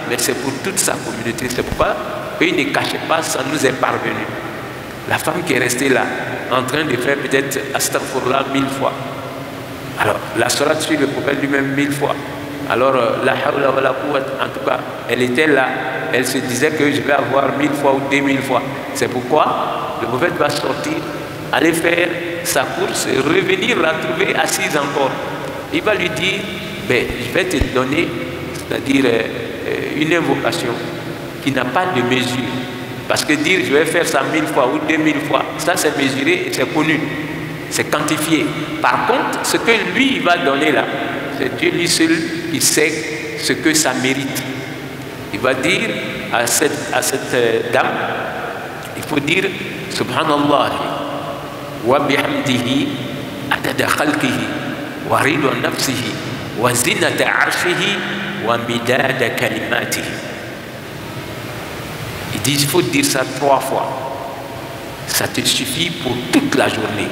Mais c'est pour toute sa communauté. C'est pourquoi il ne cachait pas, ça nous est parvenu. La femme qui est restée là, en train de faire peut-être astaghfirullah 1000 fois. Alors, la salat suit le prophète lui-même 1000 fois. Alors, la hawla wa la quwwata, en tout cas, elle était là. Elle se disait que je vais avoir 1000 fois ou 2000 fois. C'est pourquoi le prophète va sortir, aller faire sa course et revenir la trouver assise encore. Il va lui dire, ben, je vais te donner, c'est-à-dire une invocation qui n'a pas de mesure. Parce que dire je vais faire ça 1000 fois ou 2000 fois, ça c'est mesuré et c'est connu, c'est quantifié. Par contre, ce que lui il va donner là, c'est Dieu lui seul qui sait ce que ça mérite. Il va dire à cette dame, il faut dire Subhanallah wa bihamdihi adada khalqihi wa ridwa nafsihi wa zinata arshihi wa midada kalimatihi. Il dit il faut dire ça 3 fois. Ça te suffit pour toute la journée.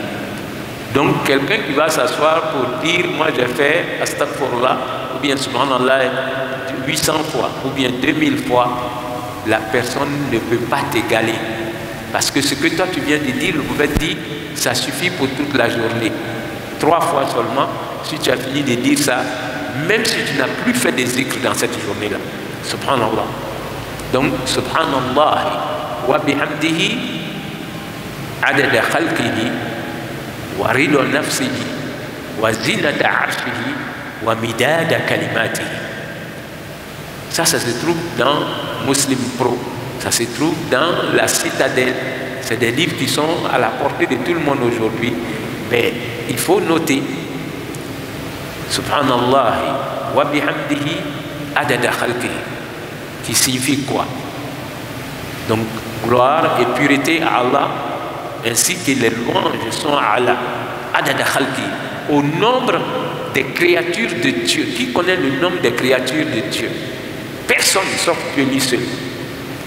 Donc quelqu'un qui va s'asseoir pour dire moi j'ai fait Astaghfirullah ou bien Subhanallah 800 fois ou bien 2000 fois, la personne ne peut pas t'égaler. Parce que ce que toi tu viens de dire, le prophète dit, ça suffit pour toute la journée. 3 fois seulement, si tu as fini de dire ça, même si tu n'as plus fait des zikrs dans cette journée-là. Subhanallah. Donc, Subhanallah wa bihamdihi adada khalqihi wa ridwa nafsihi wa zinata arshihi wa midada kalimatihi. Ça se trouve dans Muslim Pro. Ça se trouve dans la Citadelle. C'est des livres qui sont à la portée de tout le monde aujourd'hui. Mais il faut noter Subhanallah wa bihamdihi adada khalqihi, qui signifie quoi? Donc, gloire et pureté à Allah, ainsi que les louanges sont à Allah, adada khalqihi, au nombre des créatures de Dieu. Qui connaît le nombre des créatures de Dieu? Personne sauf Dieu lui seul.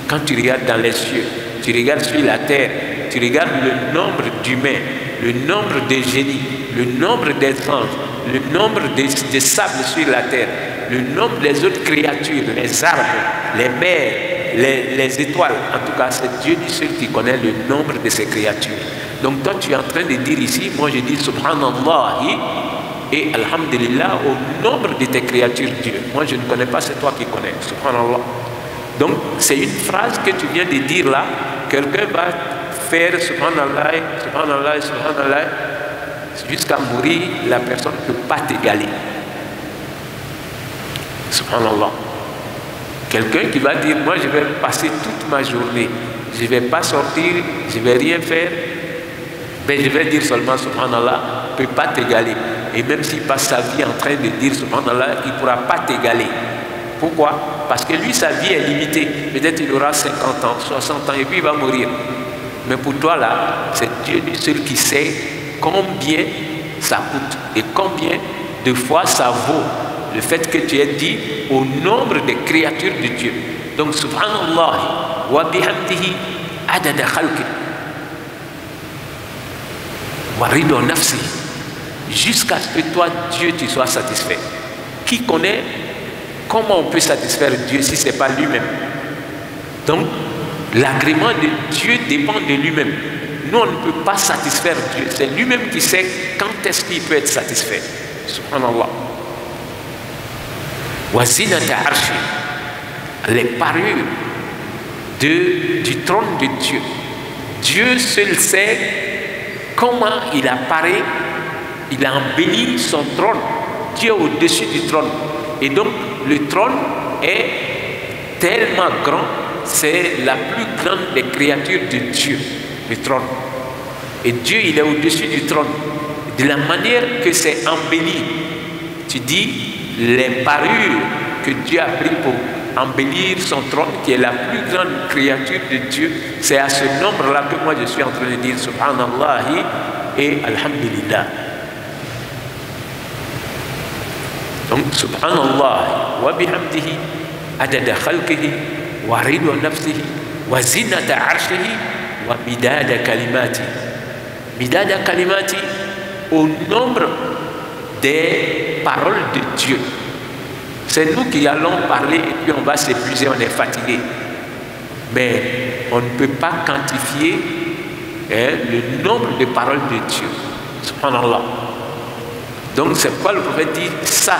Quand tu regardes dans les cieux, tu regardes sur la terre, tu regardes le nombre d'humains, le nombre de génies, le nombre des anges, le nombre des sables sur la terre, le nombre des autres créatures, les arbres, les mers, les étoiles. En tout cas, c'est Dieu lui seul qui connaît le nombre de ces créatures. Donc toi, tu es en train de dire ici, moi je dis Subhanallah et Alhamdulillah au nombre de tes créatures, Dieu. Moi je ne connais pas, c'est toi qui connais. Subhanallah. Donc c'est une phrase que tu viens de dire là. Quelqu'un va faire Subhanallah, Subhanallah, Subhanallah, jusqu'à mourir, la personne ne peut pas t'égaler. Subhanallah. Quelqu'un qui va dire, moi je vais passer toute ma journée, je ne vais pas sortir, je ne vais rien faire, mais je vais dire seulement Subhanallah, ne peut pas t'égaler. Et même s'il passe sa vie en train de dire Subhanallah, il ne pourra pas t'égaler. Pourquoi? Parce que lui, sa vie est limitée. Peut-être il aura 50 ans, 60 ans, et puis il va mourir. Mais pour toi là, c'est Dieu seul qui sait combien ça coûte et combien de fois ça vaut le fait que tu aies dit au nombre des créatures de Dieu. Donc Subhanallah wa bihamdihi adada khalqi wa ridwa nafsi, jusqu'à ce que toi Dieu tu sois satisfait. Qui connaît comment on peut satisfaire Dieu si ce n'est pas lui-même? Donc l'agrément de Dieu dépend de lui-même. Nous on ne peut pas satisfaire Dieu, c'est lui-même qui sait quand est-ce qu'il peut être satisfait. Subhanallah. Wazinata arshi, les parures du trône de Dieu. Dieu seul sait comment il apparaît, il a embelli son trône. Dieu est au-dessus du trône. Et donc le trône est tellement grand, c'est la plus grande des créatures de Dieu, le trône. Et Dieu, il est au-dessus du trône. De la manière que c'est embelli, tu dis, les parures que Dieu a pris pour embellir son trône, qui est la plus grande créature de Dieu, c'est à ce nombre-là que moi je suis en train de dire Subhanallah et Alhamdulillah. Donc Subhanallah wa bihamdihi adada khalqihi wa ridwa nafsihi wa zinata arshihi wa midada kalimati. Midada kalimati, au nombre des paroles de Dieu. C'est nous qui allons parler et puis on va s'épuiser, on est fatigué. Mais on ne peut pas quantifier le nombre de paroles de Dieu. Subhanallah. Donc c'est pourquoi le prophète dit ça,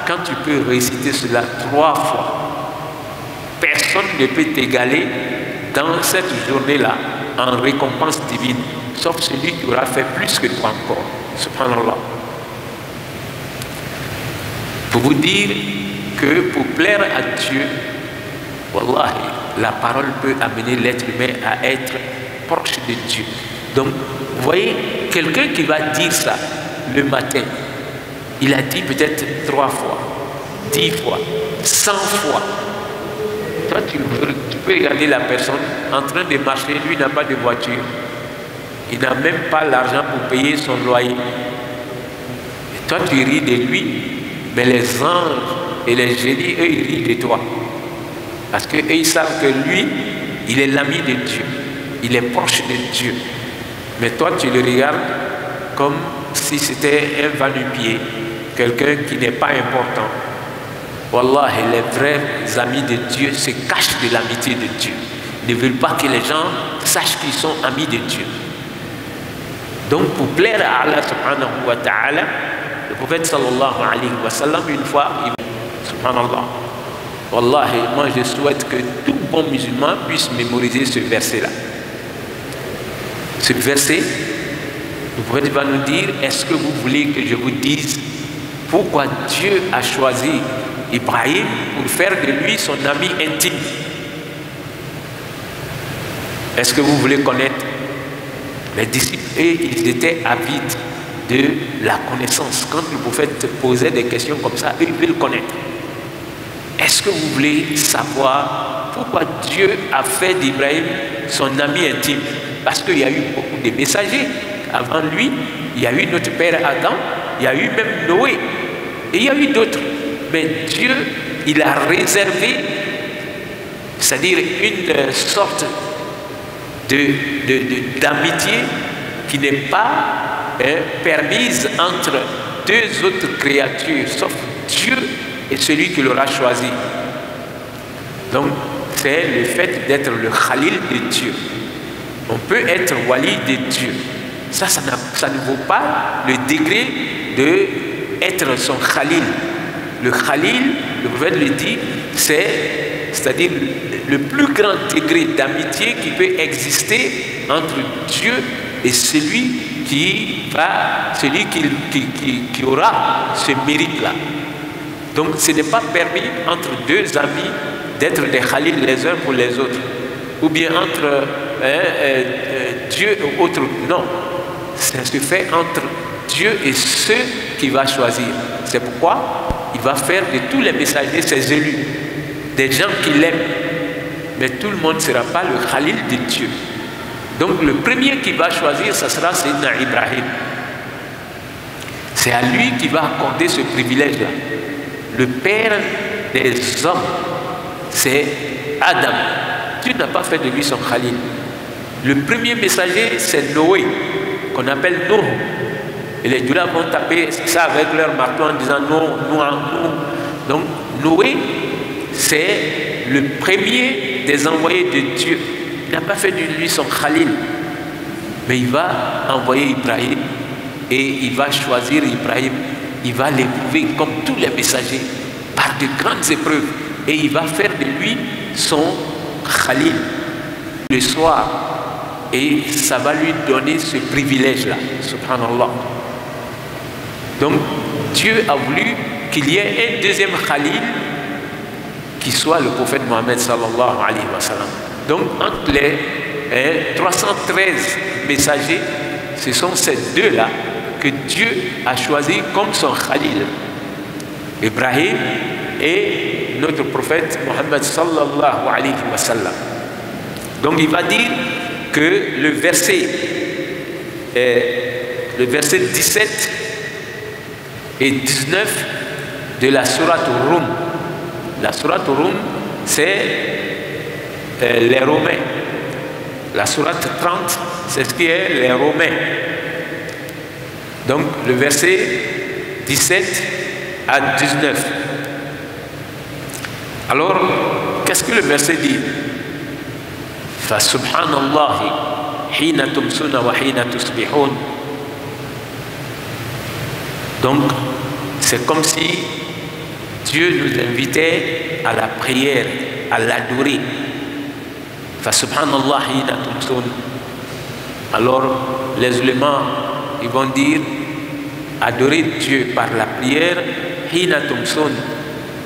quand tu peux réciter cela 3 fois, personne ne peut t'égaler dans cette journée-là en récompense divine, sauf celui qui aura fait plus que toi encore. Subhanallah. faut vous dire que pour plaire à Dieu, wallahi, la parole peut amener l'être humain à être proche de Dieu. Donc, vous voyez, quelqu'un qui va dire ça le matin, il a dit peut-être 3 fois, 10 fois, 100 fois. Toi, tu peux regarder la personne en train de marcher, lui n'a pas de voiture. Il n'a même pas l'argent pour payer son loyer. Et toi, tu ris de lui, mais les anges et les génies, eux, ils rient de toi. Parce qu'eux, ils savent que lui, il est l'ami de Dieu. Il est proche de Dieu. Mais toi, tu le regardes comme si c'était un va-nu-pied, quelqu'un qui n'est pas important. Wallah, les vrais amis de Dieu se cachent de l'amitié de Dieu. Ils ne veulent pas que les gens sachent qu'ils sont amis de Dieu. Donc, pour plaire à Allah subhanahu wa ta'ala, le prophète sallallahu alayhi wa sallam, une fois, il dit, subhanallah, wallahi, moi je souhaite que tout bon musulman puisse mémoriser ce verset-là. Ce verset, le prophète va nous dire, est-ce que vous voulez que je vous dise pourquoi Dieu a choisi Ibrahim pour faire de lui son ami intime? Est-ce que vous voulez connaître? Les disciples, ils étaient avides de la connaissance. Quand le prophète posait des questions comme ça, eux, ils veulent connaître. Est-ce que vous voulez savoir pourquoi Dieu a fait d'Ibrahim son ami intime? Parce qu'il y a eu beaucoup de messagers. Avant lui, il y a eu notre père Adam, il y a eu même Noé, et il y a eu d'autres. Mais Dieu, il a réservé, c'est-à-dire une sorte d'amitié qui n'est pas permise entre 2 autres créatures, sauf Dieu et celui qui l'aura choisi. Donc, c'est le fait d'être le Khalil de Dieu. On peut être wali de Dieu. Ça ne vaut pas le degré d'être son Khalil. Le Khalil, le prophète le dit, c'est-à-dire le plus grand degré d'amitié qui peut exister entre Dieu et celui qui aura ce mérite-là. Donc ce n'est pas permis entre 2 amis d'être des Khalil les uns pour les autres, ou bien entre Dieu et autre. Non, ça se fait entre Dieu et ceux qu'il va choisir. C'est pourquoi il va faire de tous les messagers ses élus, des gens qu'il aime. Mais tout le monde ne sera pas le Khalil de Dieu. Donc le premier qui va choisir, ce sera Sayyidina Ibrahim. C'est à lui qui va accorder ce privilège-là. Le père des hommes, c'est Adam. Dieu n'a pas fait de lui son Khalil. Le premier messager, c'est Noé, qu'on appelle Noé. Et les Juifs vont taper ça avec leur marteau en disant non, non, non. Donc Noé, c'est le premier des envoyés de Dieu. Il n'a pas fait de lui son Khalil. Mais il va envoyer Ibrahim et il va choisir Ibrahim. Il va l'éprouver comme tous les messagers par de grandes épreuves. Et il va faire de lui son Khalil le soir. Et ça va lui donner ce privilège-là. Subhanallah. Donc, Dieu a voulu qu'il y ait un deuxième Khalil qui soit le prophète Mohammed sallallahu alayhi wa sallam. Donc, entre les 313 messagers, ce sont ces 2-là que Dieu a choisi comme son Khalil. Ibrahim et notre prophète Mohammed sallallahu alayhi wa sallam. Donc, il va dire que le verset 17 et 19 de la sourate Rum. La sourate Rum, c'est les Romains. La sourate 30, c'est ce qui est les Romains. Donc le verset 17 à 19. Alors, qu'est-ce que le verset dit? Fa subhanallahi hina tumsuna wa hina tusbihun. Donc, c'est comme si Dieu nous invitait à la prière, à l'adorer. Fa subhanallah hina tumsun. Alors, les ulémas, ils vont dire adorer Dieu par la prière hina tumsun,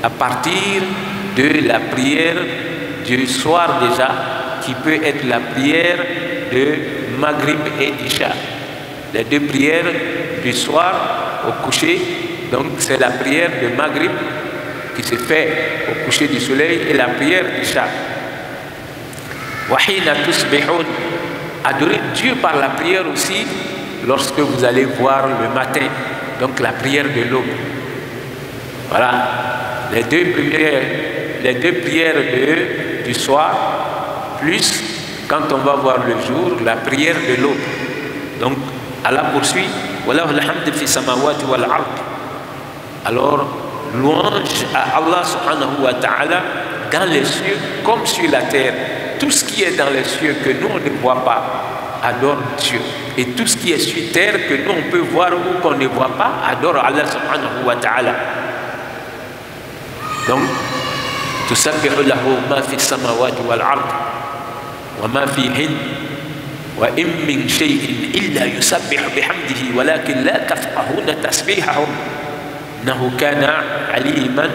à partir de la prière du soir déjà, qui peut être la prière de Maghrib et Isha. Les deux prières du soir au coucher, donc c'est la prière de Maghrib qui se fait au coucher du soleil et la prière d'Isha. Wa hina tusbihun, adorer Dieu par la prière aussi lorsque vous allez voir le matin, donc la prière de l'aube. Voilà, les deux prières du soir, plus quand on va voir le jour, la prière de l'aube. Donc Allah poursuit, Wallahu alhamdu fi samawati wal ard. Alors, louange à Allah subhanahu wa ta'ala dans les cieux comme sur la terre. Tout ce qui est dans les cieux que nous on ne voit pas, adore Dieu. Et tout ce qui est sur terre que nous on peut voir ou qu'on ne voit pas, adore Allah subhanahu wa ta'ala. Donc, tusabbihu lahu ma fi samawati wal ard wa ma fihin wa in min shay'in illa yusabbihu bihamdihi walakin la tafqahuna tasbihahum innahu kana aliman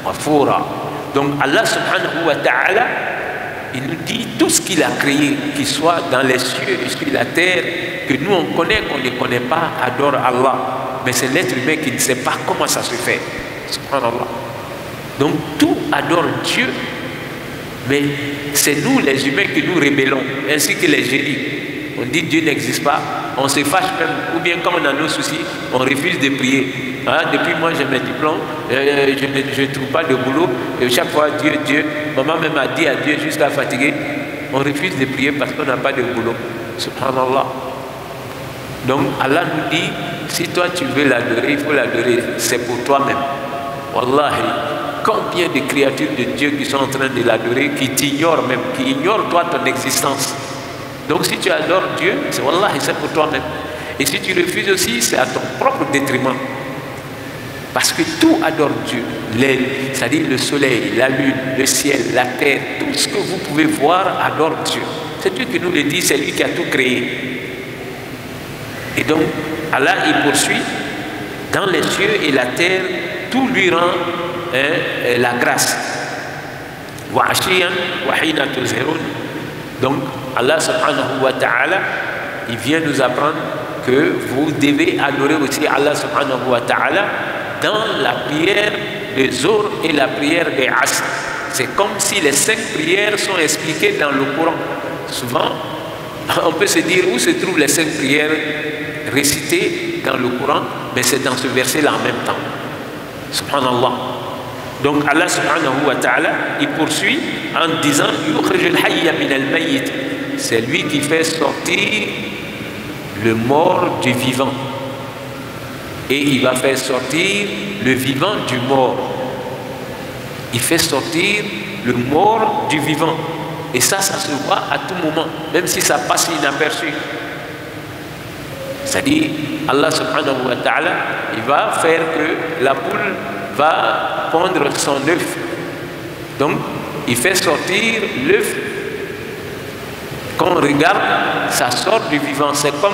ghafura. Donc Allah subhanahu wa ta'ala, il nous dit tout ce qu'il a créé, qu'il soit dans les cieux et sur la terre, que nous on connaît, qu'on ne connaît pas, adore Allah. Mais c'est l'être humain qui ne sait pas comment ça se fait. Subhanallah. Donc tout adore Dieu, mais c'est nous les humains que nous rébellons, ainsi que les génies. On dit Dieu n'existe pas, on se fâche même, ou bien quand on a nos soucis, on refuse de prier. Hein, depuis moi j'ai mes diplômes, je ne trouve pas de boulot, et chaque fois Dieu, maman même a dit à Dieu jusqu'à fatiguer, on refuse de prier parce qu'on n'a pas de boulot. Subhanallah. Donc Allah nous dit, si toi tu veux l'adorer, il faut l'adorer, c'est pour toi-même. Wallahi, combien de créatures de Dieu qui sont en train de l'adorer, qui t'ignorent même, qui ignorent toi ton existence. Donc si tu adores Dieu, c'est Wallahi, c'est pour toi-même. Et si tu refuses aussi, c'est à ton propre détriment. Parce que tout adore Dieu. C'est-à-dire le soleil, la lune, le ciel, la terre, tout ce que vous pouvez voir adore Dieu. C'est Dieu qui nous le dit, c'est lui qui a tout créé. Et donc, Allah, il poursuit, dans les cieux et la terre, tout lui rend la grâce. Donc Allah subhanahu wa ta'ala, il vient nous apprendre que vous devez adorer aussi Allah subhanahu wa ta'ala dans la prière de Zohr et la prière de Asr. C'est comme si les 5 prières sont expliquées dans le Coran. Souvent on peut se dire où se trouvent les 5 prières récitées dans le Coran, mais c'est dans ce verset là en même temps. Subhanallah. Donc Allah subhanahu wa ta'ala, il poursuit en disant yukhrijul hayya minal mayyit, c'est lui qui fait sortir le mort du vivant et il va faire sortir le vivant du mort. Il fait sortir le mort du vivant, et ça se voit à tout moment, même si ça passe inaperçu. C'est-à-dire Allah subhanahu wa ta'ala, il va faire que la poule va pondre son œuf. Donc il fait sortir l'œuf. Quand on regarde, ça sort du vivant. C'est comme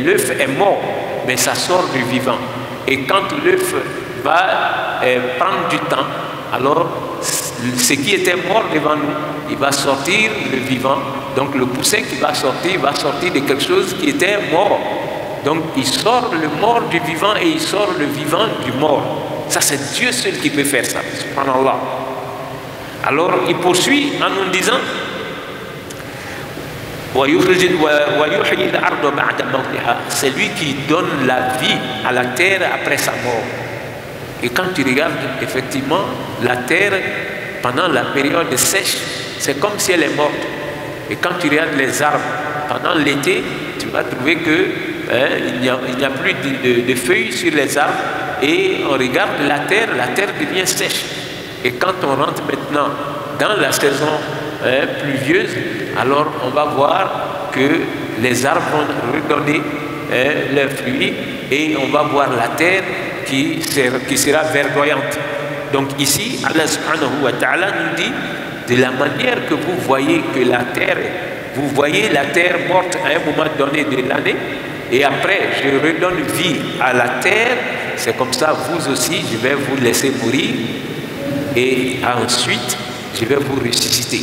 l'œuf est mort, mais ça sort du vivant. Et quand l'œuf va prendre du temps, alors ce qui était mort devant nous, il va sortir le vivant. Donc le poussin qui va sortir de quelque chose qui était mort. Donc il sort le mort du vivant et il sort le vivant du mort. Ça, c'est Dieu seul qui peut faire ça. Subhanallah. Alors il poursuit en nous disant c'est lui qui donne la vie à la terre après sa mort. Et quand tu regardes, effectivement, la terre pendant la période sèche, c'est comme si elle est morte. Et quand tu regardes les arbres pendant l'été, tu vas trouver que il n'y a plus de feuilles sur les arbres, et on regarde la terre devient sèche. Et quand on rentre maintenant dans la saison pluvieuse, alors on va voir que les arbres vont redonner leurs fruits, et on va voir la terre qui sera verdoyante. Donc ici, Allah subhanahu wa ta'ala nous dit, de la manière que vous voyez que la terre, vous voyez la terre morte à un moment donné de l'année, et après je redonne vie à la terre, c'est comme ça, vous aussi, je vais vous laisser mourir et ensuite je vais vous ressusciter.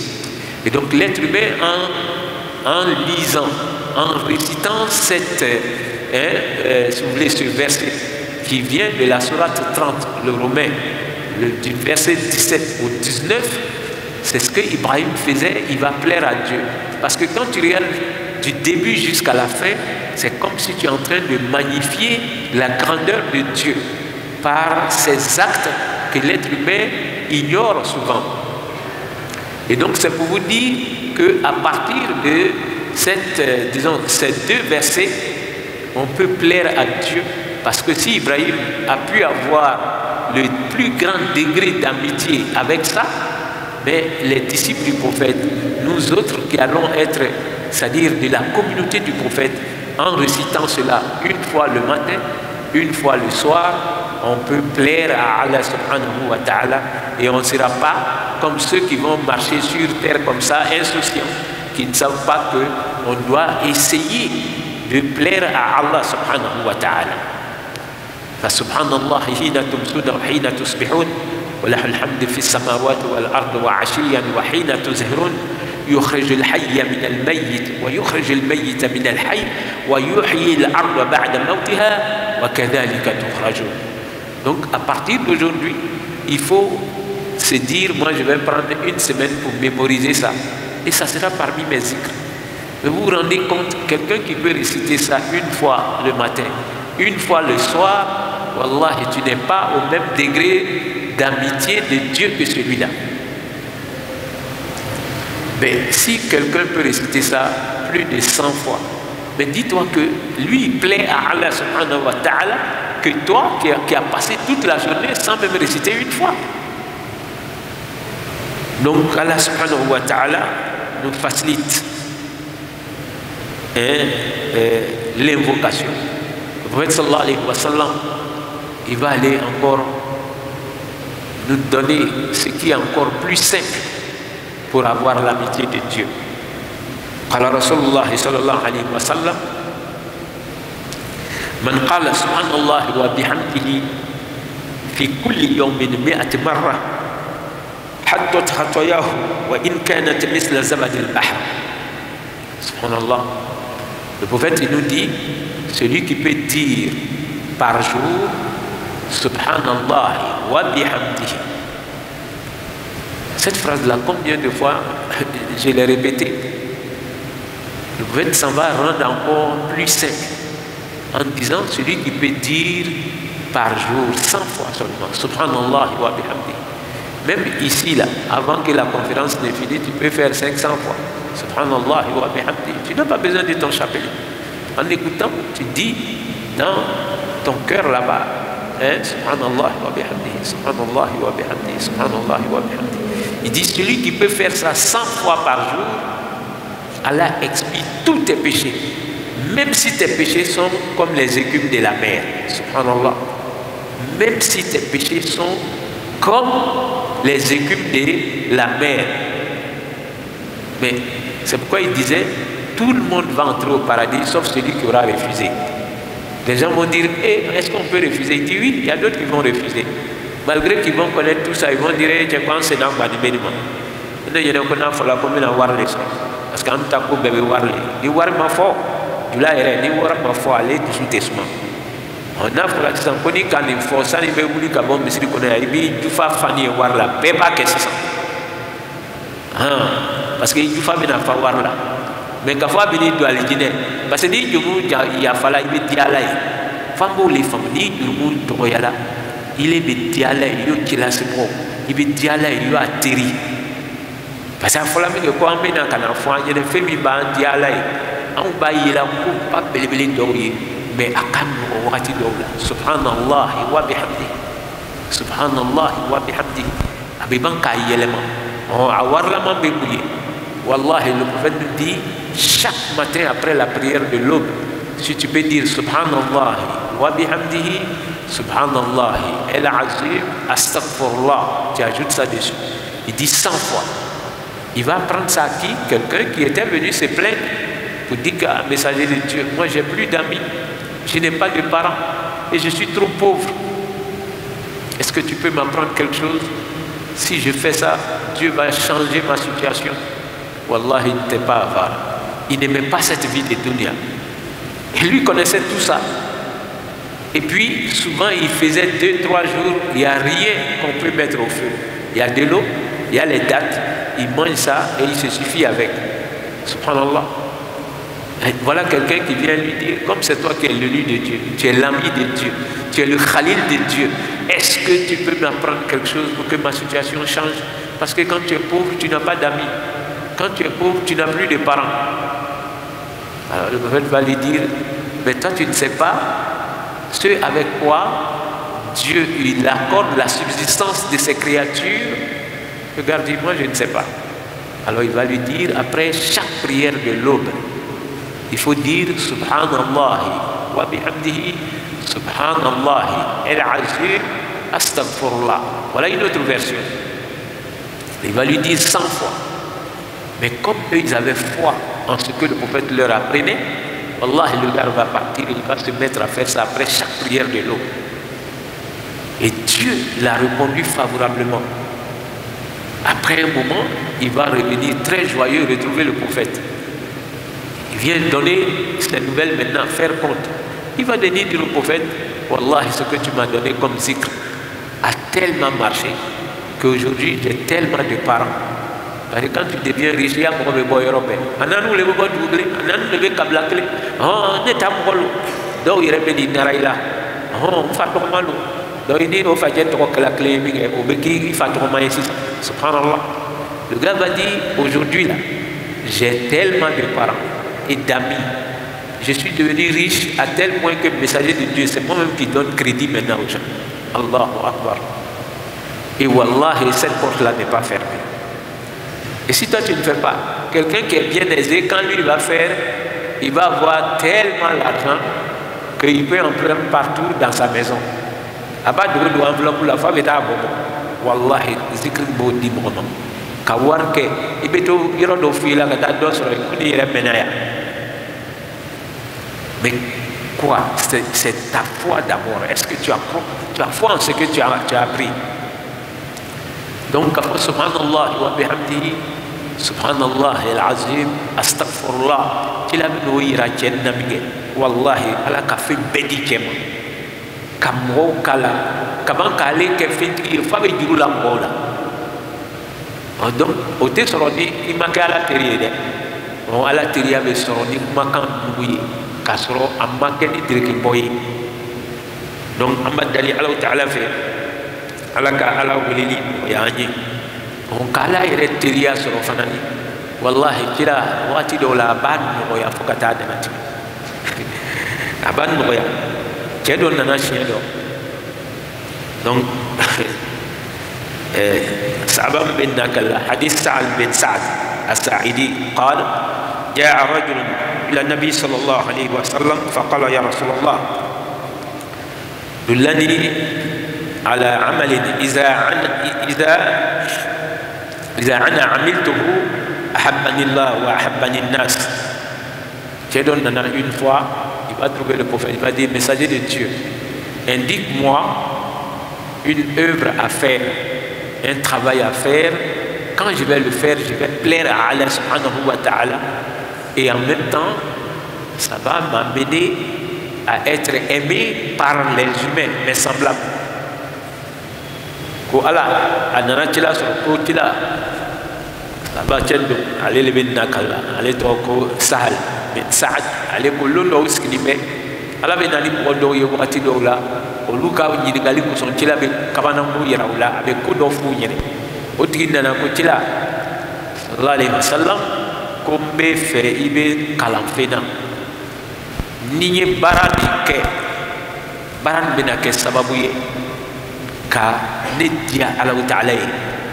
Et donc l'être humain, en lisant, en récitant cette, si vous voulez, ce verset qui vient de la sourate 30, le Romain, du verset 17 au 19, c'est ce que Ibrahim faisait, il va plaire à Dieu. Parce que quand tu regardes du début jusqu'à la fin, c'est comme si tu es en train de magnifier la grandeur de Dieu par ces actes que l'être humain ignore souvent. Et donc c'est pour vous dire qu'à partir de ces deux versets, on peut plaire à Dieu. Parce que si Ibrahim a pu avoir le plus grand degré d'amitié avec ça, mais les disciples du prophète, nous autres qui allons être, c'est-à-dire de la communauté du prophète, en récitant cela une fois le matin, une fois le soir, on peut plaire à Allah subhanahu wa ta'ala et on ne sera pas comme ceux qui vont marcher sur terre comme ça, insouciants, qui ne savent pas qu'on doit essayer de plaire à Allah subhanahu wa ta'ala. فسبحان الله حين تمسون وحين تصبحون وله الحمد في السماوات والأرض وعشيا وحين تزهرون يخرج الحي من الميت ويخرج الميت من الحي ويحيي الأرض بعد موتها وكذلك تخرجون. Donc à partir d'aujourd'hui, il faut se dire, moi je vais prendre une semaine pour mémoriser ça et ça sera parmi mes zikrs. Mais vous vous rendez compte, quelqu'un qui peut réciter ça une fois le matin, une fois le soir, Wallah, tu n'es pas au même degré d'amitié de Dieu que celui-là. Mais si quelqu'un peut réciter ça plus de 100 fois, mais dis-toi que lui il plaît à Allah subhanahu wa ta'ala que toi qui as passé toute la journée sans même réciter une fois. Donc Allah subhanahu wa ta'ala nous facilite l'invocation. Le prophète sallallahu alayhi wa sallam, il va aller encore nous donner ce qui est encore plus simple pour avoir l'amitié de Dieu. قال رسول الله صلى الله عليه وسلم من قال سبحان الله وبحمده في كل يوم 100 مرة حطت خطاياه وإن كانت مثل زبد البحر. سبحان الله. Le prophète il nous dit, celui qui peut dire par jour Subhanallah wa bihamdihi. Cette phrase-là, combien de fois je l'ai répétée? Le prophète s'en va rendre encore plus simple en disant celui qui peut dire par jour 100 fois seulement Subhanallah wa bihamdihi. Même ici, là, avant que la conférence ne finisse, tu peux faire 500 fois Subhanallah wa bihamdihi. Tu n'as pas besoin de ton chapelet. En écoutant, tu dis dans ton cœur là-bas, Subhanallah wa bihamdihi, Subhanallah wa bihamdihi, Subhanallah wa bihamdihi. Il dit celui qui peut faire ça 100 fois par jour, Allah expie tous tes péchés, même si tes péchés sont comme les écumes de la mer. Subhanallah. Même si tes péchés sont comme les écumes de la mer. Mais c'est pourquoi il disait tout le monde va entrer au paradis sauf celui qui aura refusé. Les gens vont dire est-ce qu'on peut refuser? Il dit oui, il y a d'autres qui vont refuser. Malgré qu'ils vont connaître tout ça, ils vont dire je pense que c'est dans le bénément. Il y a des gens qui font la commune à Warle. Parce qu'en tant que bébé Warle, il Warle ma foi, du là il Warle ma foi, aller du soutestement. On a fait la question qu'on dit quand il faut ça, il veut vous dire qu'à bon, monsieur, qu'on a dit du fa fani Warle, pépa qu'est-ce que c'est ça? Parce que du fa bien fa Warle. Mais quand fois il doit aller dîner, parce que dit il y a fallu il dit à la femme les femmes dit du monde toyala, il est dit à la il qui la se pro, il dit à la il a atterri. Parce que faut la mettre quoi mais dans kana fois il y a des familles bandi à la on va y la coupe pas belebele d'oyer mais akam au wakati d'ola subhanallah wa bihamdi subhanallah wa bihamdi abiban ka yelema on awarla man be bouiller. Wallahi, le prophète nous dit chaque matin après la prière de l'aube, si tu peux dire Subhanallah wa bihamdihi, Subhanallah el azim, astaghfirullah, tu ajoutes ça dessus. Il dit 100 fois. Il va prendre ça à qui? Quelqu'un qui était venu se plaindre pour dire qu'un messager de Dieu, moi j'ai plus d'amis, je n'ai pas de parents et je suis trop pauvre. Est-ce que tu peux m'apprendre quelque chose? Si je fais ça, Dieu va changer ma situation. Wallah, il n'était pas avare. Il n'aimait pas cette vie de dunya. Et lui connaissait tout ça. Et puis, souvent, il faisait 2-3 jours, il n'y a rien qu'on peut mettre au feu. Il y a de l'eau, il y a les dattes, il mange ça et il se suffit avec. Subhanallah. Et voilà quelqu'un qui vient lui dire, comme c'est toi qui es l'élu de Dieu, tu es l'ami de Dieu, tu es le khalil de Dieu, est-ce que tu peux m'apprendre quelque chose pour que ma situation change? Parce que quand tu es pauvre, tu n'as pas d'amis. Quand tu es pauvre, tu n'as plus de parents. Alors le prophète va lui dire, mais toi tu ne sais pas ce avec quoi Dieu il accorde la subsistance de ses créatures. Regarde, moi je ne sais pas. Alors il va lui dire, après chaque prière de l'aube, il faut dire Subhanallah wa bihamdihi Subhanallah al-azim astaghfirullah. Voilà une autre version. Il va lui dire 100 fois. Mais comme eux, ils avaient foi en ce que le prophète leur apprenait, Allah, le gars va partir, il va se mettre à faire ça après chaque prière de l'eau. Et Dieu l'a répondu favorablement. Après un moment, il va revenir très joyeux, retrouver le prophète. Il vient donner ces nouvelles maintenant, faire compte. Il va donner dire au prophète, Wallah, ce que tu m'as donné comme zikr a tellement marché qu'aujourd'hui j'ai tellement de parents. Parce que quand tu deviens riche, il y a beaucoup de boys européens. Ananou le bois doublé, ananou le bec à black clé. Oh, n'est pas molo. Donc il répète il n'arrive là. Oh, on fait trop mal. Donc il dit on fait trop que la clé, au bec il fait trop mal ici. Subhanallah. Le gars va dire aujourd'hui là, j'ai tellement de parents et d'amis. Je suis devenu riche à tel point que le messager de Dieu, c'est moi-même qui donne crédit maintenant aux gens. Allahu Akbar. Et wallah, cette porte-là n'est pas fermée. Et si toi tu ne fais pas, quelqu'un qui est bien aisé, quand lui il va faire, il va avoir tellement l'argent qu'il peut en prendre partout dans sa maison. Abad de enveloppe la femme est à bobo. Wallahi, zikr bo di bono. Kawar ke ibeto yoro do fila kata do soro kuni remenaya. Mais quoi? C'est ta foi d'abord. Est-ce que tu as foi en ce que tu as appris? Donc, subhanallah wa bihamdihi, subhanallah al-azim, astaghfirullah. Tu l'as vu, il a dit, wallahi, ala ka fait bedi kema. Kamro kala, kaban kale ke fait, il faut be juru la mbola. Donc, au te soroni, il m'a qu'à la térière. On a la térière be soroni, m'a kan bouye, kasro, amma keni direki boye. Donc, amma dali Allah Ta'ala fait. Alaka ala weleli yaani on kala ire teriya soro fanani wallahi kira wati do la ban no ya fokata danati aban no ya kedo nana shedo donc sabam bin nakal hadith Sa'd bin Sa'd as-Sa'idi قال جاء رجل إلى النبي صلى الله عليه وسلم فقال يا رسول الله دلني على عمل إذا أنا عملته أحبني الله وأحبني الناس. Je donne une fois, il va trouver le prophète, il va dire, messager de Dieu, indique-moi une œuvre à faire, un travail à faire. Quand je vais le faire, je vais plaire à Allah subhanahu wa ta'ala. Et en même temps, ça va m'amener à être aimé par les humains, mes semblables. Ko ala anana cila so ko tila aba cendo ale le ben nakala ale to ko Sahal bin Sa'd ale ko londo uskilibe ala be nani mo do yo wakati do la o luka nyidi gali ko son tila be kabana mo yarawla be ko do fu nyene o tigi nana ko tila sallallahu alaihi wasallam ko be fe ibe kalam fena niye barani ke baran bina ke sababu ye ka ne dia Allah Ta'ala ye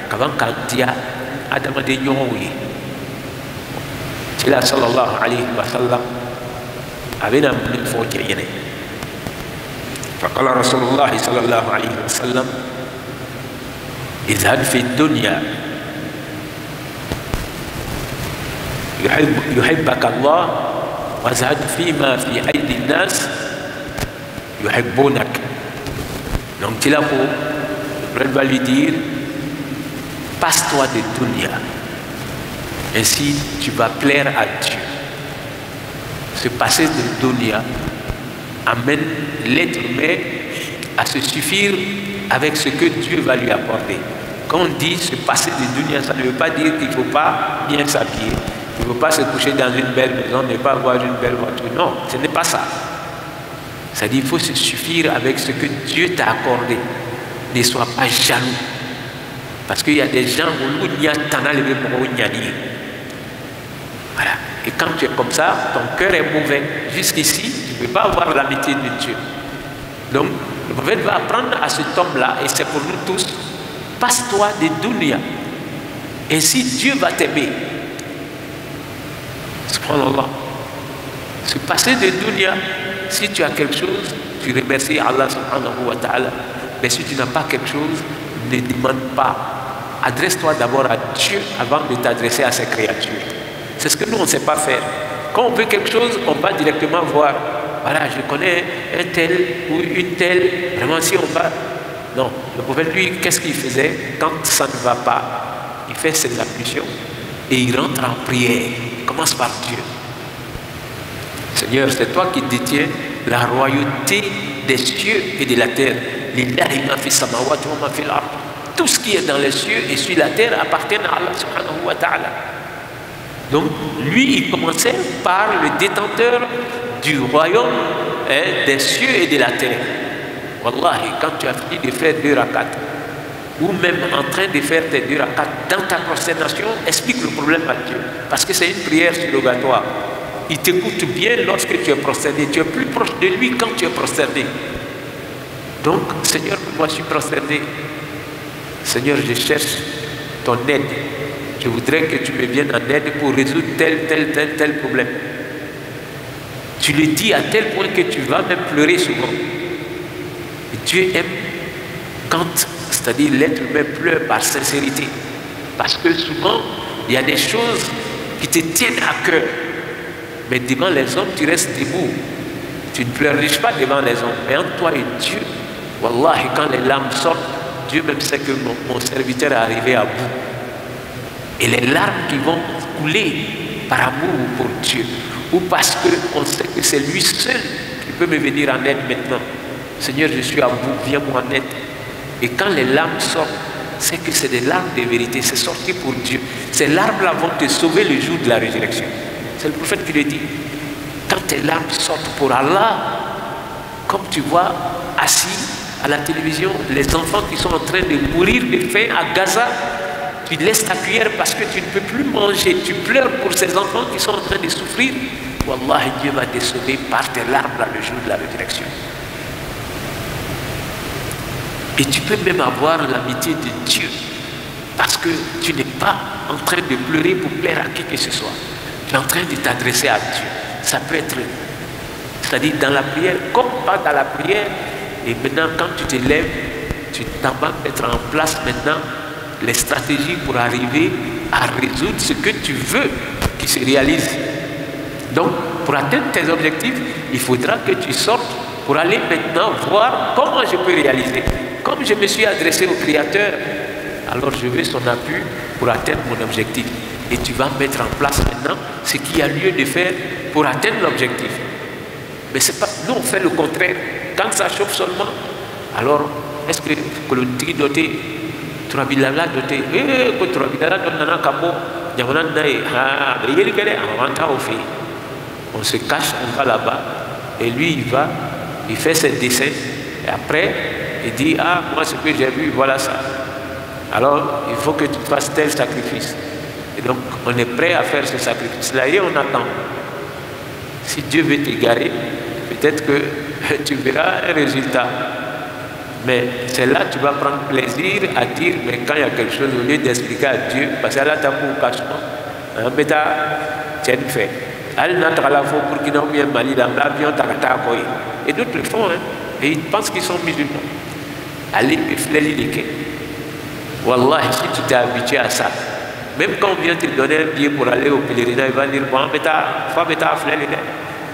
kaban ka dia adama de ɲɔgɔnw ye cila sallallahu alayhi wa sallam a bɛna min fɔ cɛ ɲɛnɛ faqala rasulullahi sallallahu alayhi wa sallam izhad fi dunya yuhibbaka Allah وَازْهَدْ فِي مَا فِي أَيْدِي النَّاسِ يُحِبُّونَكَ. Donc tu es là pour, le prophète va lui dire, passe-toi de dunya. Ainsi tu vas plaire à Dieu. Se passer de dunya amène l'être humain à se suffire avec ce que Dieu va lui apporter. Quand on dit se passer de dunya, ça ne veut pas dire qu'il ne faut pas bien s'habiller, il ne faut pas se coucher dans une belle maison, ne pas avoir une belle voiture. Non, ce n'est pas ça. C'est-à-dire qu'il faut se suffire avec ce que Dieu t'a accordé. Ne sois pas jaloux. Parce qu'il y a des gens où il y a tant levé pour voilà. Et quand tu es comme ça, ton cœur est mauvais. Jusqu'ici, tu ne peux pas avoir l'amitié de Dieu. Donc, le prophète va apprendre à cet homme-là, et c'est pour nous tous, passe-toi de dunya. Ainsi, Dieu va t'aimer. Subhanallah. Se passer de dunya, si tu as quelque chose, tu remercies Allah subhanahu wa ta'ala. Mais si tu n'as pas quelque chose, ne demande pas. Adresse-toi d'abord à Dieu avant de t'adresser à ses créatures. C'est ce que nous, on ne sait pas faire. Quand on veut quelque chose, on va directement voir. Voilà, je connais un tel ou une telle. Vraiment, si on va... Non, le prophète, lui, qu'est-ce qu'il faisait quand ça ne va pas? Il fait ses ablutions et il rentre en prière. Il commence par Dieu. Seigneur, c'est toi qui détiens la royauté des cieux et de la terre. Tout ce qui est dans les cieux et sur la terre appartient à Allah subhanahu wa ta'ala. Donc, lui, il commençait par le détenteur du royaume des cieux et de la terre. Wallahi, quand tu as fini de faire 2 rakats, ou même en train de faire tes 2 rakats dans ta prosternation, explique le problème à Dieu. Parce que c'est une prière surrogatoire. Il t'écoute bien lorsque tu es prosterné. Tu es plus proche de lui quand tu es prosterné. Donc, Seigneur, moi je suis prosterné. Seigneur, je cherche ton aide. Je voudrais que tu me viennes en aide pour résoudre tel problème. Tu le dis à tel point que tu vas même pleurer souvent. Et Dieu aime quand, c'est-à-dire l'être humain pleure par sincérité. Parce que souvent, il y a des choses qui te tiennent à cœur. Mais devant les hommes, tu restes debout. Tu ne pleurniches pas devant les hommes. Mais entre toi et Dieu, wallahi, quand les larmes sortent, Dieu même sait que mon serviteur est arrivé à bout. Et les larmes qui vont couler par amour pour Dieu, ou parce qu'on sait que c'est lui seul qui peut me venir en aide maintenant. Seigneur, je suis à bout, viens-moi en aide. Et quand les larmes sortent, c'est que c'est des larmes de vérité, c'est sorti pour Dieu. Ces larmes-là vont te sauver le jour de la résurrection. C'est le prophète qui le dit. Quand tes larmes sortent pour Allah, comme tu vois assis à la télévision, les enfants qui sont en train de mourir de faim à Gaza, tu laisses ta cuillère parce que tu ne peux plus manger, tu pleures pour ces enfants qui sont en train de souffrir. Wallahi, Dieu va te sauver par tes larmes dans le jour de la résurrection. Et tu peux même avoir l'amitié de Dieu parce que tu n'es pas en train de pleurer pour plaire à qui que ce soit. Tu es en train de t'adresser à Dieu. Ça peut être, c'est-à-dire dans la prière, comme pas dans la prière. Et maintenant, quand tu te lèves, tu t'en vas mettre en place maintenant les stratégies pour arriver à résoudre ce que tu veux qui se réalise. Donc, pour atteindre tes objectifs, il faudra que tu sortes pour aller maintenant voir comment je peux réaliser. Comme je me suis adressé au Créateur, alors je veux son appui pour atteindre mon objectif. Et tu vas mettre en place maintenant ce qu'il y a lieu de faire pour atteindre l'objectif. Mais c'est pas, nous on fait le contraire. Quand ça chauffe seulement, alors est-ce que l'on dit doté Turabilala doté que Turabilala donne Kabo, on se cache, on va là-bas, et lui il va, il fait ses dessins, et après il dit ah moi ce que j'ai vu, voilà ça. Alors il faut que tu fasses tel sacrifice. Et donc on est prêt à faire ce sacrifice-là et on attend. Si Dieu veut t'égarer, peut-être que tu verras un résultat. Mais c'est là que tu vas prendre plaisir à dire, mais quand il y a quelque chose, au lieu d'expliquer à Dieu, parce que là, tu as pour cachement, tu as fait. Elle n'a pas la faute pour qu'ils n'ont bien Mali dans l'avion, et d'autres le font, hein, et ils pensent qu'ils sont musulmans. Allez, Wallah, si tu t'es habitué à ça, même quand on vient te donner un billet pour aller au pèlerinage, il va dire, bon,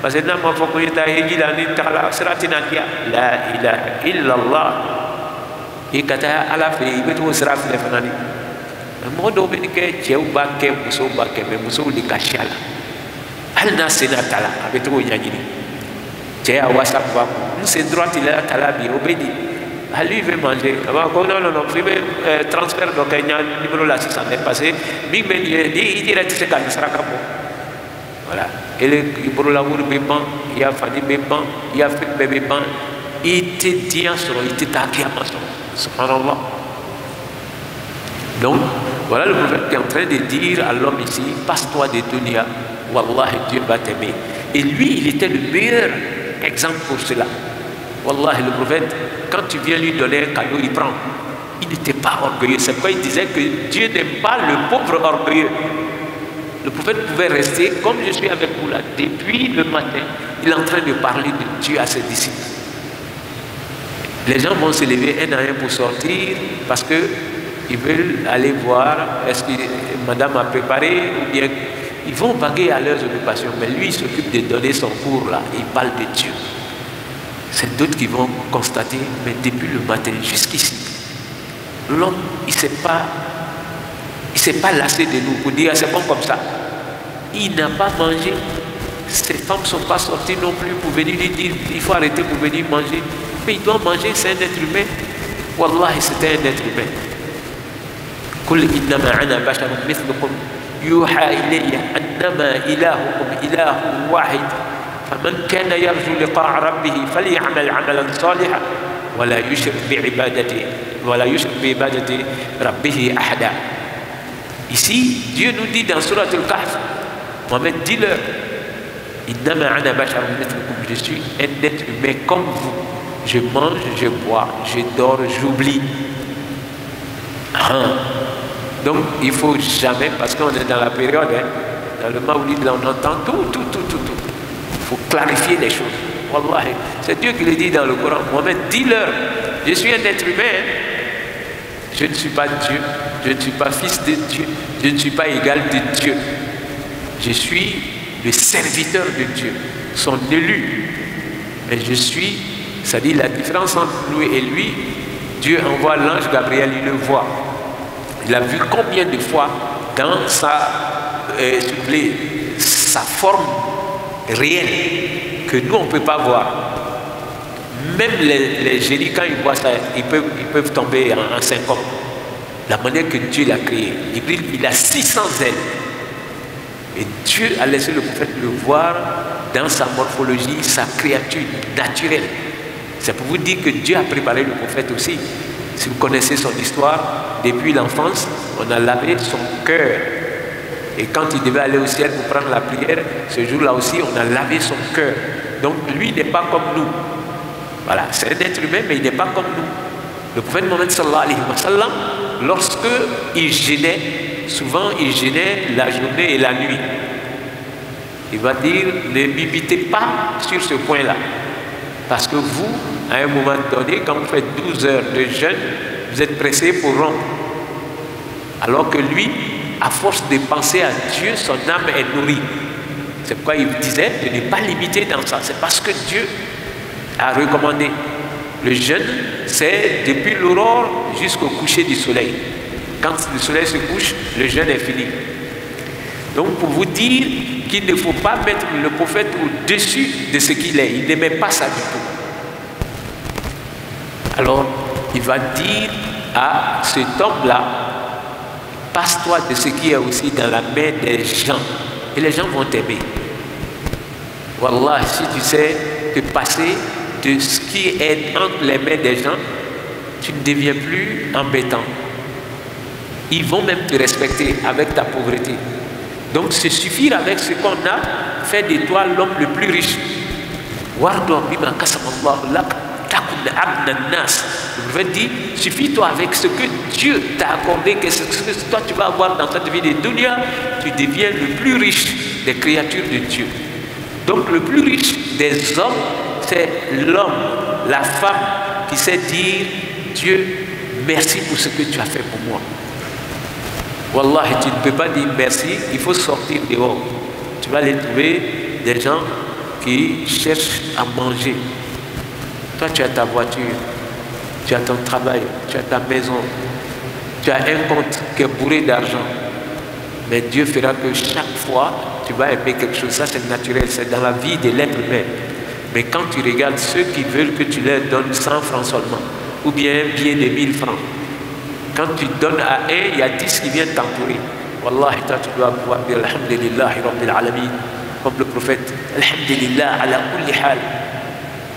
parce que nama faut que ta hijila ni tala siratina kia la ilaha illallah et kata ala fe ibeto siraf le fanani modo be ke cheu ba ke muso ba ke me muso li kashala al nasina tala abeto nyanyini chea whatsapp ba c'est droit il a tala bi obedi à lui veut manger non transfert donc il y a un numéro là 600 est passé big ben il dirait que c'est quand ça sera voilà et le pour la route bébé il y a Fadi bébé il y a fait bébé il te dit en solo il te taquille à maison subhanallah. Donc voilà le prophète qui est en train de dire à l'homme ici passe-toi de dunya wallah Dieu va t'aimer et lui il était le meilleur exemple pour cela. Wallah, le prophète, quand tu viens lui donner un cadeau, il prend. Il n'était pas orgueilleux. C'est pourquoi il disait que Dieu n'aime pas le pauvre orgueilleux. Le prophète pouvait rester, comme je suis avec vous là, depuis le matin, il est en train de parler de Dieu à ses disciples. Les gens vont se lever un à un pour sortir parce qu'ils veulent aller voir est-ce que madame a préparé ou bien ils vont vaguer à leurs occupations. Mais lui, il s'occupe de donner son cours là. Il parle de Dieu. C'est d'autres qui vont constater, mais depuis le matin jusqu'ici, l'homme, il ne s'est pas lassé de nous pour dire c'est bon comme ça. Il n'a pas mangé. Ces femmes ne sont pas sorties non plus pour venir lui dire il faut arrêter pour venir manger. Mais il doit manger, c'est un être humain. Wallahi, c'était un être humain. Kul innama ana basharun mithlukum yuha ilayya annama ilahukum ilahu wahid. فمن كان يرجو لقاء ربه فليعمل عملا صالحا ولا يشرك بعبادة ربه أحدا. Ici, Dieu nous dit dans Surat Al-Kahf, Mohamed, dis-leur, innama ana basharun mithlukum, je suis un être humain comme vous. Je mange, je bois, je dors, j'oublie. Donc, il ne faut jamais, parce qu'on est dans la période, dans le Maoulid, on entend tout. Il faut clarifier les choses. Wallahi, c'est Dieu qui le dit dans le Coran. Mohamed, dis-leur, je suis un être humain. Je ne suis pas Dieu. Je ne suis pas fils de Dieu. Je ne suis pas égal de Dieu. Je suis le serviteur de Dieu, son élu. Mais je suis, ça dit la différence entre nous et lui, Dieu envoie l'ange Gabriel, il le voit. Il a vu combien de fois dans sa forme réel que nous on ne peut pas voir. Même les génies quand ils voient ça, ils peuvent tomber en syncope. La manière que Dieu l'a créé. Il a 600 ailes. Et Dieu a laissé le prophète le voir dans sa morphologie, sa créature naturelle. C'est pour vous dire que Dieu a préparé le prophète aussi. Si vous connaissez son histoire, depuis l'enfance, on a lavé son cœur. Et quand il devait aller au ciel pour prendre la prière, ce jour-là aussi, on a lavé son cœur. Donc lui n'est pas comme nous. Voilà, c'est un être humain, mais il n'est pas comme nous. Le prophète Mohammed sallallahu alayhi wa sallam, lorsque il gênait, souvent il gênait la journée et la nuit. Il va dire, ne m'imitez pas sur ce point-là. Parce que vous, à un moment donné, quand vous faites 12 heures de jeûne, vous êtes pressé pour rompre. Alors que lui, à force de penser à Dieu, son âme est nourrie. C'est pourquoi il disait de ne pas limiter dans ça. C'est parce que Dieu a recommandé. Le jeûne, c'est depuis l'aurore jusqu'au coucher du soleil. Quand le soleil se couche, le jeûne est fini. Donc pour vous dire qu'il ne faut pas mettre le prophète au-dessus de ce qu'il est. Il n'aimait pas ça du tout. Alors, il va dire à cet homme-là, passe-toi de ce qui est aussi dans la main des gens. Et les gens vont t'aimer. Wallah, si tu sais te passer de ce qui est entre les mains des gens, tu ne deviens plus embêtant. Ils vont même te respecter avec ta pauvreté. Donc, se suffire avec ce qu'on a, fait de toi l'homme le plus riche. Le prophète dit, suffis-toi avec ce que Dieu t'a accordé, que ce que toi tu vas avoir dans cette vie de dunya, tu deviens le plus riche des créatures de Dieu. Donc le plus riche des hommes, c'est l'homme, la femme qui sait dire, Dieu, merci pour ce que tu as fait pour moi. Wallah, tu ne peux pas dire merci, il faut sortir dehors. Tu vas aller trouver des gens qui cherchent à manger. Toi, tu as ta voiture, tu as ton travail, tu as ta maison, tu as un compte qui est bourré d'argent. Mais Dieu fera que chaque fois, tu vas aimer quelque chose. Ça, c'est naturel, c'est dans la vie de l'être humain. Mais quand tu regardes ceux qui veulent que tu leur donnes 100 francs seulement, ou bien un billet de 1000 francs, quand tu donnes à un, il y a 10 qui viennent t'entourer. Wallahi, toi, tu dois pouvoir dire Alhamdulillah, Rabbil Alamin, comme le prophète, Alhamdulillah, ala kulli hal.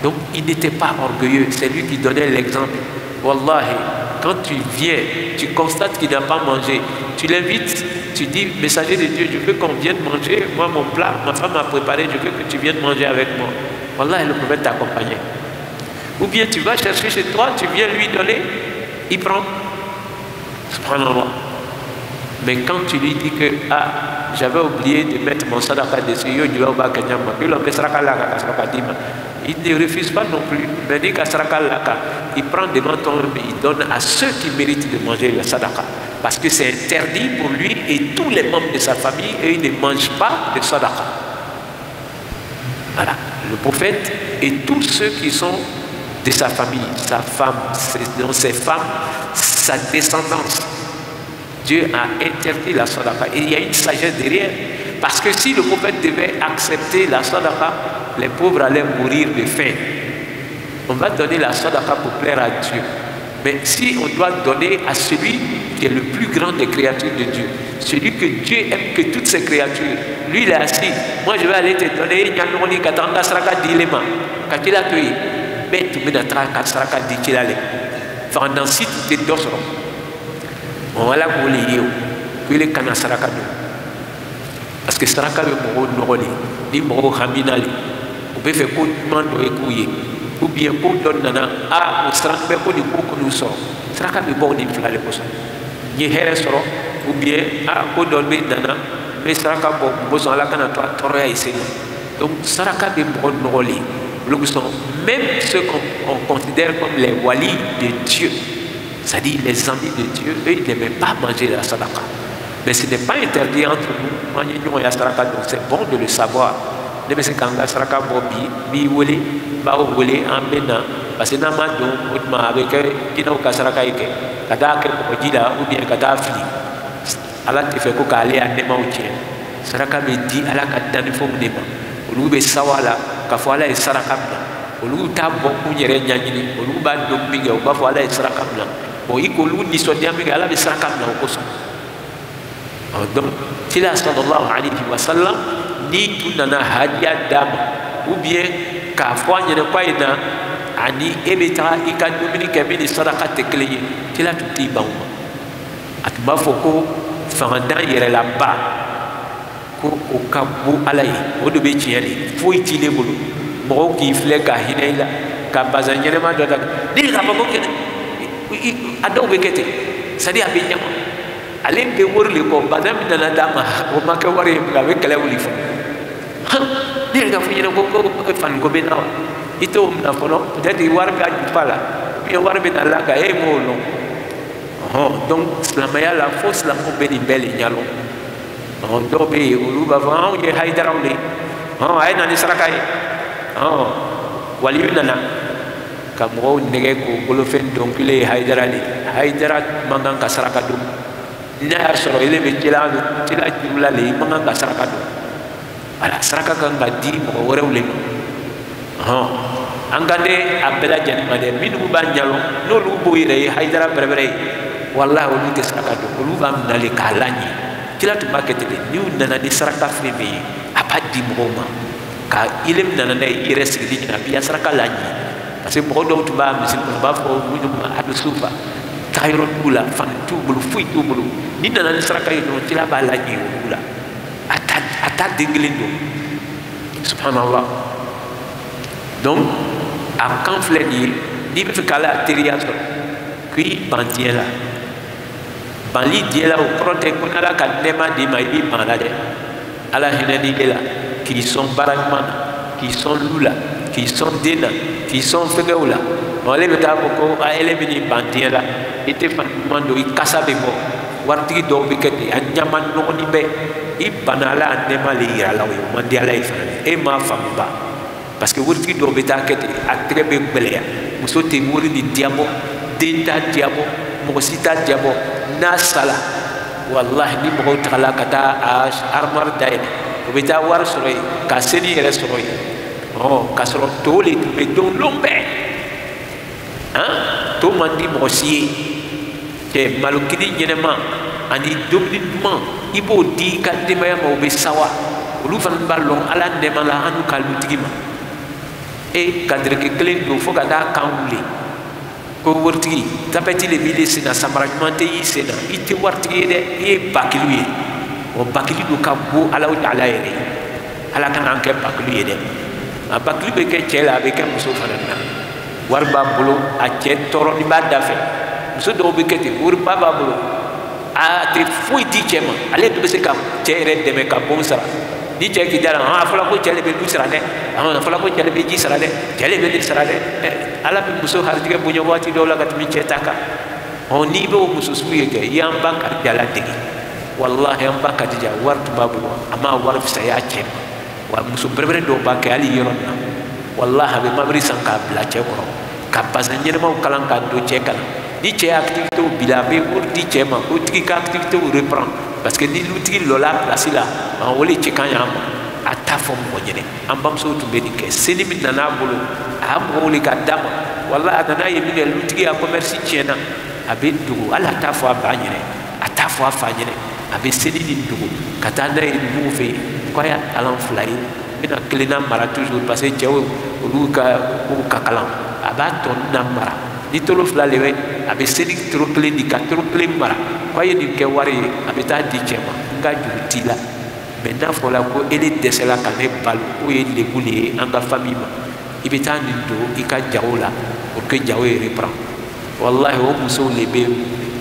Donc, il n'était pas orgueilleux, c'est lui qui donnait l'exemple. Wallahi, quand tu viens, tu constates qu'il n'a pas mangé, tu l'invites, tu dis, messager de Dieu, je veux qu'on vienne manger, moi mon plat, ma femme a préparé, je veux que tu viennes manger avec moi. Wallahi, le prophète t'accompagnait. Ou bien tu vas chercher chez toi, tu viens lui donner, il prend. Subhanallah. Mais quand tu lui dis que, j'avais oublié de mettre mon sadaqa dessus, il ne refuse pas non plus. Il prend devant ton homme, il donne à ceux qui méritent de manger la sadaqa. Parce que c'est interdit pour lui et tous les membres de sa famille, et ils ne mangent pas de sadaqa. Voilà. Le prophète et tous ceux qui sont de sa famille, sa femme, ses femmes, sa descendance. Dieu a interdit la sadaqa. Et il y a une sagesse derrière. Parce que si le prophète devait accepter la sadaqa, les pauvres allaient mourir de faim. On va donner la sadaqa pour plaire à Dieu. Mais si on doit donner à celui qui est le plus grand des créatures de Dieu, celui que Dieu aime que toutes ses créatures, lui il est assis. Moi je vais aller te donner mais tu me donnes pendant si tu te doses. On va la couler, que les canards saraka. Parce que saraka est mon rôle, ni mon raminali. On peut faire coup de main de couiller, ou bien coup de nana, on se rend compte du coup que nous sommes. Saraka est bon, il faut aller pour ça. Ni here soro, ou bien, coup de nana, mais saraka bon, besoin la canne à toi, t'aurais essayé. Donc, saraka est bon rôle. Même ceux qu'on considère comme les walis de Dieu, c'est-à-dire les amis de Dieu, eux ils n'aimaient pas manger la sadaqa. Mais ce n'est pas interdit entre nous. Donc c'est bon de le savoir. Parce que quand la sadaqa bi wole, ba wole amena, parce que nama donc avec qui n'a aucun sadaqa eke, kada que pour dire ou bien kada fili. Allah te fait qu'on aller à nema ou tien. Sadaqa me dit Allah kada ne faut nema. Olu be sawala ka fo ala saraka bla olu ta bo ku nyere nyanyini olu ba do mi ga ba fo ala saraka bla bo ikolu ni so dia mi ga ala be saraka bla ko so donc tila sallallahu alayhi wa sallam ni tunana hadiya dama ou bien ka fo nyere kwa ina ani ebeta ikadu mi ka bi saraka te clé tila tuti ba atba fo ko fanda yere la ba o ka bu ala ye o de bɛ tiɲɛ de foyi t'i le bolo mɔgɔw k'i filɛ ka hinɛ i la ka bazɛn ɲɛnɛma dɔ da ni k'a fɔ ko kɛnɛ a dɔw bɛ kɛ ten c'est à dire a bɛ ɲɛma ale bɛ wari le kɔ bazɛn min nana d'a ma o ma kɛ wari ye a bɛ kɛlɛ wuli fɔlɔ ne yɛrɛ ka fɔ ɲɛna ko faniko bɛ na wa i t'o minɛ fɔlɔ peut-être wari bɛ a jufa la bien wari bɛ na la ka e m'o lɔn donc silamɛya la fo silamɛw bɛ nin bɛɛ le ɲalɔn. dɔw bɛ yen olu b'a fɔ anw ye hayidaraw de a ye na ni saraka ye waliyu nana ka mɔgɔw nɛgɛ k'o bolofɛn dɔnkili ye hayidara de hayidara man kan ka saraka don n'a y'a sɔrɔ ele bɛ cila jurula le i man kan ka saraka don wala saraka kan ka di mɔgɔ wɛrɛw le ma an ka ne a bɛɛ lajɛlen ma dɛ minnu b'a ɲalɔn n'olu b'o yɛrɛ ye hayidara bɛrɛbɛrɛ ye walahi olu tɛ saraka don olu b'a minɛ le k'a laɲɛ. Kila tun b'a kɛ ten de n'u nana ni saraka fɛn bɛ ye a b'a di mɔgɔw ma ka ile min nana n'a ye i yɛrɛ sigili ɲɛna a b'i ya saraka laɲɛ parce que mɔgɔ dɔw tun b'a misiri kɔnɔ u b'a fɔ minnu ma a bɛ sufa taayɔrɔ t'u la fani t'u bolo foyi t'u bolo ni nana ni saraka ye dɔrɔn kila b'a laɲɛ olu la a ta den kelen don subhanallah donc a kan filɛ nin ye n'i bɛ fɛ k'ala teriya sɔrɔ k'i ban diɲɛ la. Banli diɛ la o kɔrɔ tɛ ko n'ala ka nɛɛma d'i ma i b'i ban la dɛ ala hinɛ ni e la k'i sɔn baara ɲuman na k'i sɔn lu la k'i sɔn den na k'i sɔn fɛngɛw la ale bɛ taa fɔ ko ele bɛ nin ban diɛ la i tɛ fan ɲuman don i kasa bɛ bɔ waritigi dɔw bɛ kɛ ten a ɲama nɔgɔnin bɛ i banna ala a nɛɛma le yira la o ye o man di ala ye fana e m'a faamu ba parce que wurtigi dɔw bɛ taa kɛ ten a tɛgɛ bɛ gbɛlɛya muso tɛ wari ni diyabɔ den t'a diyabɔ mɔgɔ si t'a diyabɔ n'a sala wallahi ni mɔgɔw tagala ka taa a armoire dayɛlɛ o bɛ taa wari sɔrɔ yen ka seli yɛrɛ sɔrɔ yen k'a sɔrɔ to le tun bɛ don bɛɛ to man di mɔgɔ si ye cɛ malokini ɲɛnɛma ani dumuni duman i b'o di i ka denbaya ma o bɛ sawa olu fana b'a lɔn ala nɛɛma la an n'u ka lutigi ma ka dɛrɛkɛ kelen don fo ka taa kan wuli ko waritigi tapɛti le b'i de sen na samara ɲuman tɛ y'i sen na i tɛ waritigi ye dɛ i ye bakiliw ye o bakili don ka bon ala ta'ala yɛrɛ ye ala kana an kɛ bakiliw ye dɛ a bakili bɛ kɛ cɛ la a bɛ kɛ muso fana na wari b'a bolo a cɛ tɔɔrɔ ni b'a da fɛ muso dɔw bɛ kɛ ten wari ba b'a bolo a tɛ foyi di cɛ ma ale de bɛ se ka cɛ yɛrɛ dɛmɛ ka bon sara ni cɛ k'i dara a fɔra ko cɛ de bɛ du sara dɛ a fɔra ko cɛ de bɛ ji sara dɛ cɛ de bɛ nin sara dɛ ala bɛ muso haritigɛ bonya waati dɔw la ka tɛmɛ cɛ ta kan n'i bɛ o muso sugu ye kɛ i y'an ba Kadija ladege wallahi an ba Kadija wari tun b'a bolo a ma wari fisaya cɛ ma wa muso bɛrɛbɛrɛ dɔw b'a kɛ hali yɔrɔ na wallahi a bɛ mabiri san k'a bila cɛ kɔrɔ ka bazɛn ɲɛnɛmaw kalan k'a don cɛ kalan ni cɛ activitéw bila a bɛ wari di cɛ ma ko tigi ka activitéw reprend parce que ni lutigi lɔla place la o le cɛ kan y'a ma a t'a fɔ mɔgɔ ɲɛnɛ an bamusow tun bɛ nin kɛ seli min nana a bolo a y'a mɔgɔw le ka d'a ma wallahi a nana ye min kɛ lutigi ka commerce tiɲɛna a bɛ dogo hali a t'a fɔ a ba ɲɛnɛ a t'a fɔ a fa ɲɛnɛ a bɛ seli nin dogo ka taa n'a ye numuw fɛ yen ko a y'a talan 2 ye n bɛna kelenna mara toujours parce que cɛw olu ka kow ka kalan a b'a tɔ na mara ni toro 2 le bɛ a bɛ seli toro 1 di ka toro 1 mara ko a ye nin kɛ wari ye a bɛ taa di cɛ ma n ka juru t'i la mais n'a fɔra ko e dɛsɛla ka ne balo k'o ye lebu le ye an ka famille ma i bɛ taa nin don i ka jago la pour que jago ye reprend wallahi o musow le bɛ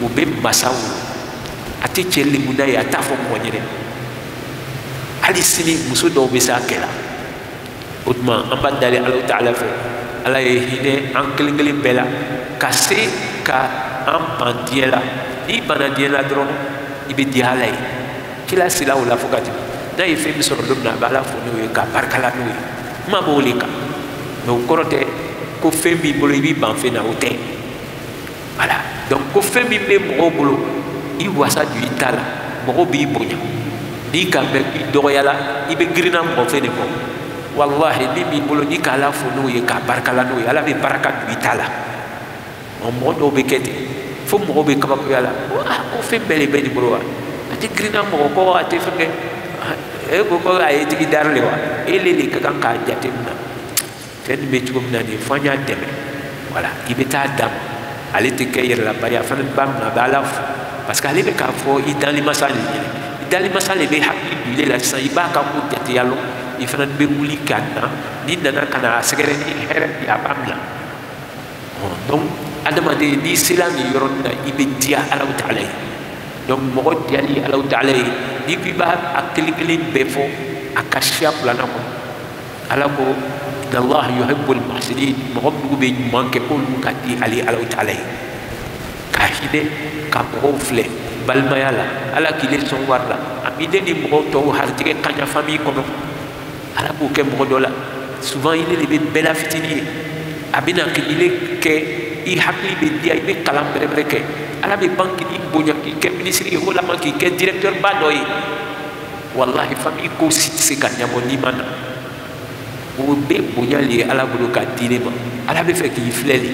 u bɛ masa wolo a tɛ cɛ lemuna ye a t'a fɔ mɔgɔ ɲɛnɛ hali sini muso dɔw bɛ se a kɛ la o tuma an b'a dali ala ta'ala fɛ ala ye hinɛ an kelen kelen bɛɛ la ka se ka an ban diɲɛ la n'i banna diɲɛ la dɔrɔn i bɛ di ala ye kila sira o la fo ka tɛmɛ n'a ye fɛn min sɔrɔ don min na a bɛ ala fo n'o ye ka barikala n'o ye kuma b'o le kan mais o kɔrɔ tɛ ko fɛn b'i bolo i b'i ban fɛn na o tɛ voilà donc ko fɛn min bɛ mɔgɔw bolo i wasa don i ta la mɔgɔw b'i bonya n'i ka mɛn i dɔgɔyala i bɛ girinna mɔgɔ fɛn de kɔ wallahi min b'i bolo n'i ka ala fo n'o ye ka barikala n'o ye ala bɛ barika don i ta la mɔgɔ dɔw bɛ kɛ ten fo mɔgɔw bɛ kabakoya la ko fɛn bɛɛ de bɛ nin bolo wa a tɛ girinna mɔgɔ kɔ a tɛ fɛn kɛ e ko ko a ye tigi dari le wa e le de ka kan k'a jate minɛ fɛn nin bɛ cogo min na nin fɔ an y'a dɛmɛ voilà i bɛ taa d'a ma ale tɛ kɛ yɛrɛlabari a fana b'a minɛ a bɛ ala fo parce que ale bɛ k'a fɔ i dali masa le ɲɛna i dali masa le bɛ hakili don la sisan i b'a ka ko jateya lɔ i fana bɛ wuli k'a na n'i nana ka na a sɛgɛrɛ ni hɛrɛ bi a b'a bila donc adamaden n'i sera nin yɔrɔ nin na i bɛ diya ala ta'ala ye donc mɔgɔ diyali ala ta'ala ye n'i ko i b'a a kelen kelen bɛɛ fɔ a ka siya filanan kɔnɔ ala ko Allah yuhibbul muhsinin mɔgɔ minnu bɛ ɲuman kɛ k'olu ka di ale ala ta'ala ye ka hinɛ ka mɔgɔw filɛ balimaya la ala k'i le sɔn wari la a b'i de ni mɔgɔw tɔw haritigɛ kaɲa famille kɔnɔ ala b'o kɛ mɔgɔ dɔ la souvent ile de bɛ bɛɛ la fitinin ye a bɛna k'i kɛ i hakili bɛ diya i bɛ kalan bɛrɛbɛrɛ kɛ ala bɛ ban k'i bonya k'i kɛ ministre ye walama k'i kɛ directeur ba dɔ ye wallahi famille ko si tɛ se ka ɲɛbɔ n'i ma na o bɛɛ bonya le ye ala bolo k'a di ne ma ala bɛ fɛ k'i filɛ de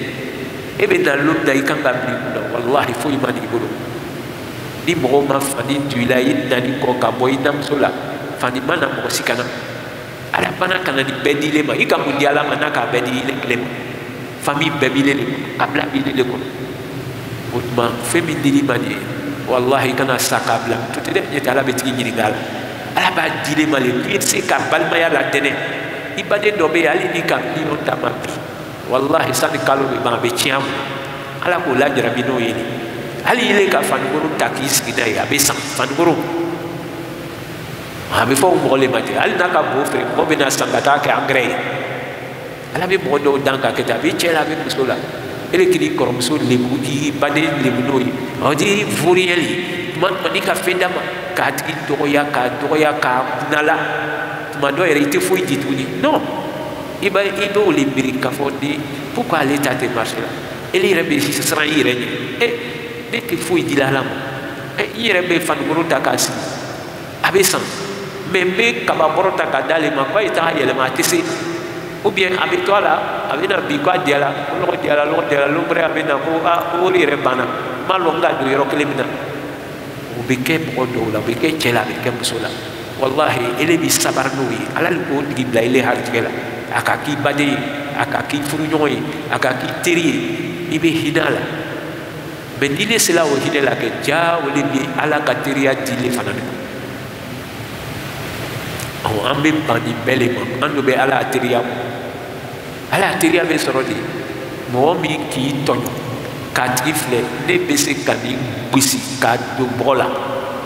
e bɛ na lon da i kan ka bila i kunna wallahi foyi ma n'i bolo ni mɔgɔw ma fani tu i la i nani kɔ ka bɔ i namuso la fani ma na mɔgɔ si kana ala fana kana nin bɛɛ di le ma i ka mun di ala ma n'a k'a bɛɛ di ile kelen ma famille bɛɛ b'i le de kɔnɔ kabila b'i le de kɔnɔ o tuma fɛn min dili ma nin ye wallahi i kana sa k'a bila to tɛ dɛ ɲɛ tɛ ala bɛ tigi ɲininka a la ala b'a di le ma le i tɛ se ka balimaya la tɛnɛ i baden dɔ bɛ yen hali n'i ka miliyɔn ta ma bi wallahi sani kalo bɛ ban a bɛ tiɲɛ a ma ala k'o lajarabi n'o ye hali ile ka fanikoro ta k'i sigi n'a ye a bɛ san fanikoro a bɛ fɔ o mɔgɔ le ma ten hali n'a ka bon feere mɔgɔ bɛ na san ka taa kɛ angɛrɛ ye ala bɛ mɔgɔ dɔw dan ka kɛ ten a bɛ cɛ la a bɛ muso la e de k'i kɔrɔmuso lebu k'i baden lebu n'o ye o tɛ voriyɛli ye tuma tuma n'i ka fɛn d'a ma k'a tigi dɔgɔya k'a nala tuma dɔ yɛrɛ i tɛ foyi di tuguni non il va les bricafondi. Pourquoi l'État te marche là? Et les rebelles, ce sera irréel. Et dès qu'il faut, il dit là, il rebelle fan gros takasi. Avec ça. Mais kababoro takadale, ma quoi, il t'a y aller, ou bien avec toi là, avec un bicot diala, l'ombre avec un ou les rebana, malonga de Yoroklemina. Ou beke brodo, la beke chela, beke musola. Wallahi, il est bis sabarnoui, à la lutte, il est harjela, akaki bade, akaki fruñoy, akaki teri, il est hidala. Mais il est là où il est là que Jah ou les à la catéria d'il fanane. On a même pas dit bel et bon, on doit aller à la teria. À la teria, mais sur le moi, qui tonne, katifle, ne baisse kani, bisi, kado brola,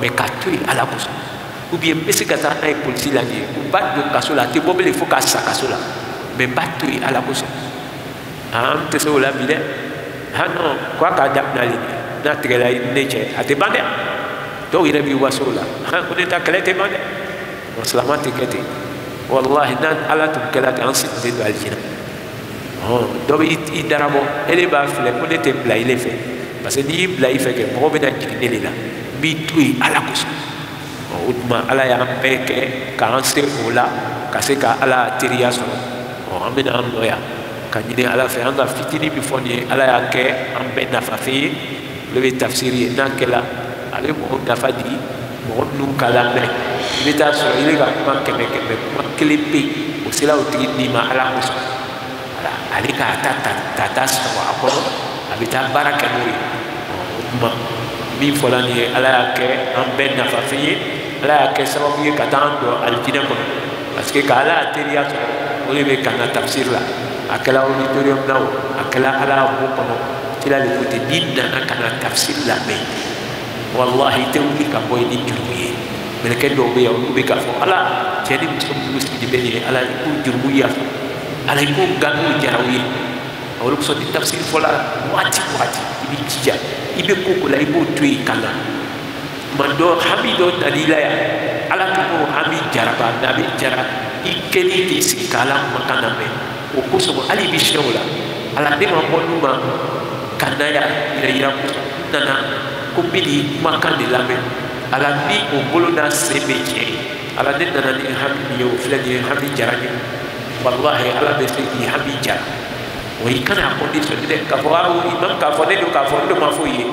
mais katui à la bouche. Ou bien baisse katana et polisi la nuit, ou battre de casola, te bobe les faux casola, mais battre à la bouche. Ah, tu sais où la vie. Ah non, quoi qu'à d'apnali, n'a-t-il la nature, à te bander. Donc il a vu Wassola. Ah, on est à quel te bander. On se lamente que Wallahi, nan ala tum kelat ensuite de Algina. Oh, donc il darabo, elle est bafflée, on était bla, il est fait. Parce que ni bla, il fait que mon ben a là. Bitui à la course. Outma ala ya peke, cancé ou là, cassé à la tirias. On amène un noya. Quand il est à la fin, on a fini bifoni à la ke, en ben nafafi, le tafsiri, nankela, avec mon nafadi, mon nou kalame. Il est à ce il est à Kelepe, c'est là où tu dis ma à la course. Allez, tata, avec un barakamuri. Mille fois l'année, à la ke, en ben nafafi, à la ke, ça va mieux qu'à dans Altinamon. Parce que quand la tirias, on est avec un tafsir là. Akela auditorium now, akela ala bokono, tila le côté dinna akana tafsir la me. Wallahi tewli ka boy ni jurmuye. Mais ken do be yaw be ka fo ala tedi musu di beni ala ko jurmuya. Ala ko ganu jarawi. Awlo so di tafsir fola wati ibi tija. Ibe ko la ibo tui kala. Mando hamido dalila ya. Ala ko hamid jaraba nabi jara ikeni ti sikala makana me. O koso ali bishola ala de ma bonuma kanaya ira nana ko bidi makande lame ala bi o bolona sebeje ala de nana ni hamdi yo flani hamdi jarani wallahi ala be fi hamdi jar o ikana ko di so de ka fo imam ka fo de ka fo de ma fo yi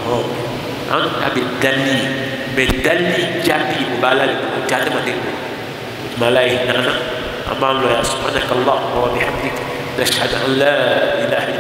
ho an abi dalli be dalli jabi mubala ko tade ma de malai nana أمام الله سبحانك اللهم وبحمدك نشهد أن لا إله إلا